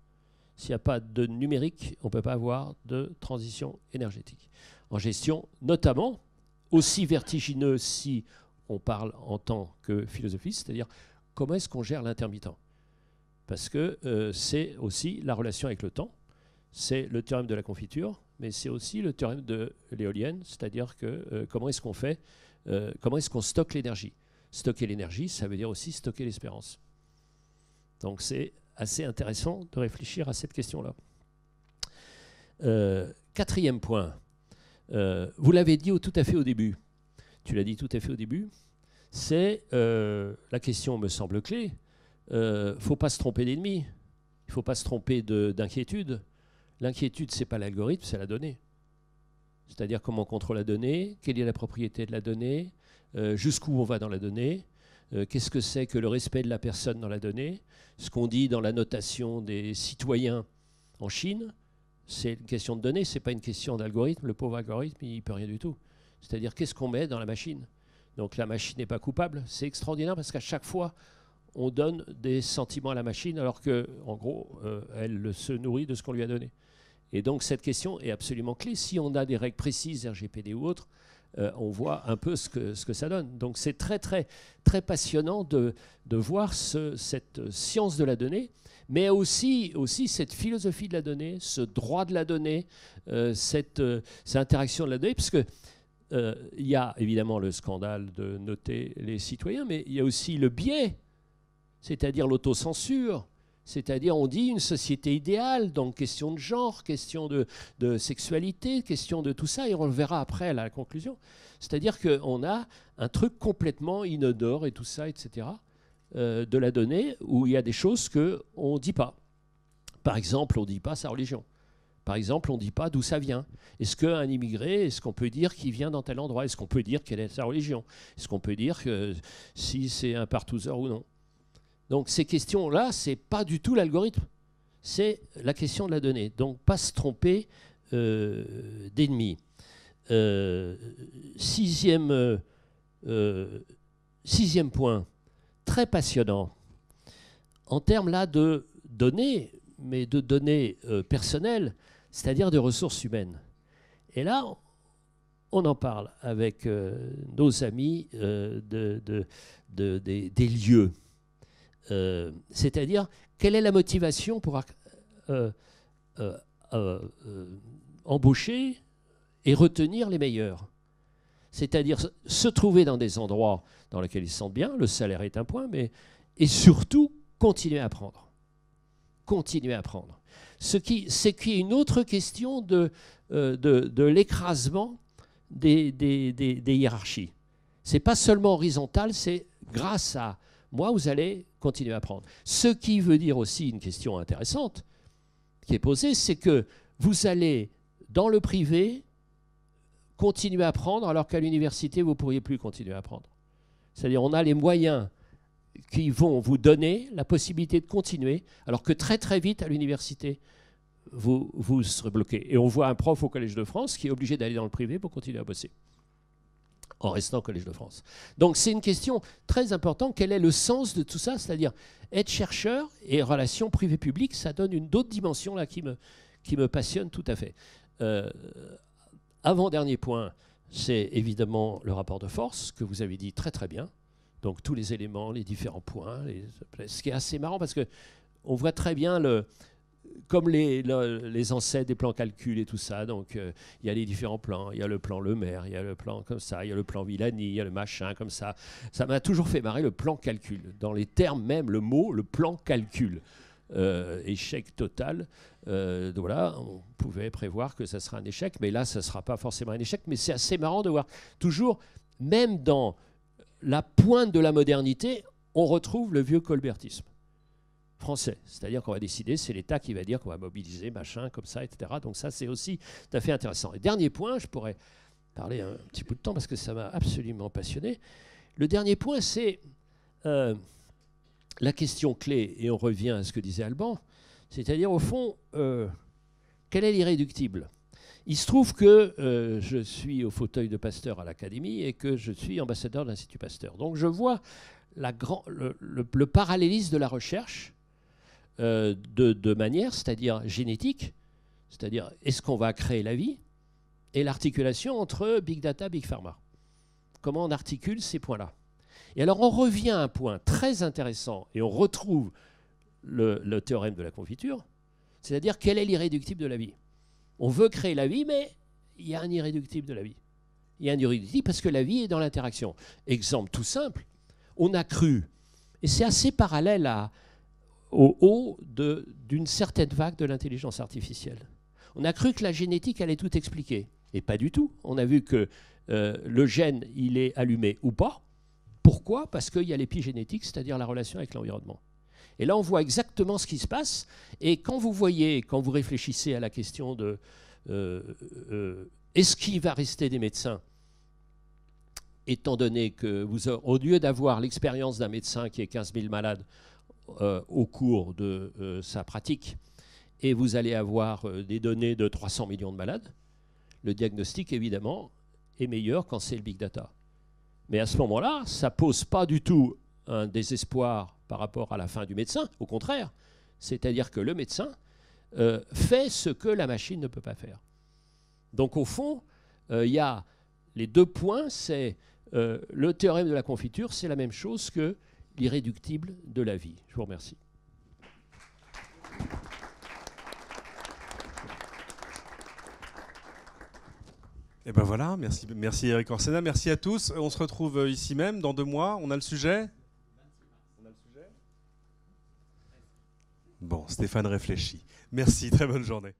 S'il n'y a pas de numérique, on ne peut pas avoir de transition énergétique. En gestion, notamment, aussi vertigineux si on parle en tant que philosophiste, c'est-à-dire comment est-ce qu'on gère l'intermittent. Parce que c'est aussi la relation avec le temps. c'est le théorème de la confiture, mais c'est aussi le théorème de l'éolienne, c'est-à-dire que comment est-ce qu'on fait, comment est-ce qu'on stocke l'énergie. Stocker l'énergie, ça veut dire aussi stocker l'espérance. Donc c'est assez intéressant de réfléchir à cette question-là. Quatrième point, vous l'avez dit tout à fait au début, tu l'as dit tout à fait au début, c'est la question me semble clé, il ne faut pas se tromper d'ennemi, il ne faut pas se tromper d'inquiétude. L'inquiétude, ce n'est pas l'algorithme, c'est la donnée. C'est-à-dire comment on contrôle la donnée, quelle est la propriété de la donnée, jusqu'où on va dans la donnée, qu'est-ce que c'est que le respect de la personne dans la donnée. Ce qu'on dit dans la notation des citoyens en Chine, c'est une question de données, ce n'est pas une question d'algorithme. Le pauvre algorithme, il ne peut rien du tout. C'est-à-dire qu'est-ce qu'on met dans la machine. Donc la machine n'est pas coupable. C'est extraordinaire parce qu'à chaque fois, on donne des sentiments à la machine alors qu'en gros, elle se nourrit de ce qu'on lui a donné. Et donc cette question est absolument clé. Si on a des règles précises, RGPD ou autres, on voit un peu ce que ça donne. Donc c'est très, très, très passionnant de voir cette science de la donnée, mais aussi cette philosophie de la donnée, ce droit de la donnée, cette interaction de la donnée, parce que il y a évidemment le scandale de noter les citoyens, mais il y a aussi le biais, c'est-à-dire l'autocensure. C'est-à-dire, on dit une société idéale, donc question de genre, question de sexualité, question de tout ça, et on le verra après à la conclusion. C'est-à-dire qu'on a un truc complètement inodore et tout ça, etc., de la donnée, où il y a des choses qu'on ne dit pas. Par exemple, on ne dit pas sa religion. Par exemple, on ne dit pas d'où ça vient. Est-ce qu'un immigré, est-ce qu'on peut dire qu'il vient dans tel endroit? Est-ce qu'on peut dire quelle est sa religion? Est-ce qu'on peut dire que si c'est un partouzeur ou non? Donc ces questions-là, ce n'est pas du tout l'algorithme, c'est la question de la donnée. Donc pas se tromper d'ennemi. Sixième point, très passionnant, en termes là de données, mais de données personnelles, c'est-à-dire de ressources humaines. Et là, on en parle avec nos amis des lieux. C'est-à-dire, quelle est la motivation pour embaucher et retenir les meilleurs? C'est-à-dire se trouver dans des endroits dans lesquels ils se sentent bien, le salaire est un point, et surtout continuer à apprendre. Continuer à apprendre. C'est qu'il y a une autre question de l'écrasement des hiérarchies. Ce n'est pas seulement horizontal, c'est grâce à moi, vous allez continuer à apprendre. Ce qui veut dire aussi une question intéressante qui est posée, c'est que vous allez, dans le privé, continuer à apprendre, alors qu'à l'université, vous ne pourriez plus continuer à apprendre. C'est-à-dire on a les moyens qui vont vous donner la possibilité de continuer, alors que très très vite, à l'université, vous serez bloqué. Et on voit un prof au Collège de France qui est obligé d'aller dans le privé pour continuer à bosser, en restant au Collège de France. Donc c'est une question très importante. Quel est le sens de tout ça? C'est-à-dire être chercheur et relations privées-publiques, ça donne une autre dimension là qui me passionne tout à fait. Avant-dernier point, c'est évidemment le rapport de force, que vous avez dit très très bien. Donc tous les éléments, les différents points, ce qui est assez marrant parce qu'on voit très bien comme les ancêtres des plans calcul et tout ça, donc il y a les différents plans, il y a le plan Lemaire, il y a le plan comme ça, il y a le plan Villani, il y a le machin comme ça. Ça m'a toujours fait marrer le plan calcul. Dans les termes même, le mot, le plan calcul. Échec total. Voilà, on pouvait prévoir que ça sera un échec, mais là, ça ne sera pas forcément un échec. Mais c'est assez marrant de voir toujours, même dans la pointe de la modernité, on retrouve le vieux colbertisme français. C'est-à-dire qu'on va décider, c'est l'État qui va dire qu'on va mobiliser, machin, comme ça, etc. Donc ça, c'est aussi tout à fait intéressant. Et dernier point, je pourrais parler un petit peu de temps parce que ça m'a absolument passionné. Le dernier point, c'est la question clé, et on revient à ce que disait Alban, c'est-à-dire au fond, quel est l'irréductible? Il se trouve que je suis au fauteuil de Pasteur à l'Académie et que je suis ambassadeur de l'Institut Pasteur. Donc je vois le parallélisme de la recherche de manière, c'est-à-dire génétique, c'est-à-dire est-ce qu'on va créer la vie, et l'articulation entre Big Data, Big Pharma. Comment on articule ces points-là? Et alors on revient à un point très intéressant, et on retrouve le théorème de la confiture, C'est-à-dire, quel est l'irréductible de la vie? On veut créer la vie, mais il y a un irréductible de la vie. Il y a un irréductible parce que la vie est dans l'interaction. Exemple tout simple, on a cru, et c'est assez parallèle au haut d'une certaine vague de l'intelligence artificielle. On a cru que la génétique allait tout expliquer, et pas du tout. On a vu que le gène, il est allumé ou pas. Pourquoi? Parce qu'il y a l'épigénétique, c'est-à-dire la relation avec l'environnement. Et là, on voit exactement ce qui se passe. Et quand vous réfléchissez à la question de est-ce qu'il va rester des médecins, étant donné que au lieu d'avoir l'expérience d'un médecin qui est 15 000 malades au cours de sa pratique, et vous allez avoir des données de 300 millions de malades, le diagnostic, évidemment, est meilleur quand c'est le big data. Mais à ce moment-là, ça ne pose pas du tout un désespoir par rapport à la fin du médecin, au contraire. C'est-à-dire que le médecin fait ce que la machine ne peut pas faire. Donc au fond, il y a les deux points, c'est le théorème de la confiture, c'est la même chose que l'irréductible de la vie. Je vous remercie. Et ben voilà, merci Eric Orsena, merci à tous. On se retrouve ici même dans 2 mois. On a le sujet? Bon, Stéphane réfléchit. Merci, très bonne journée.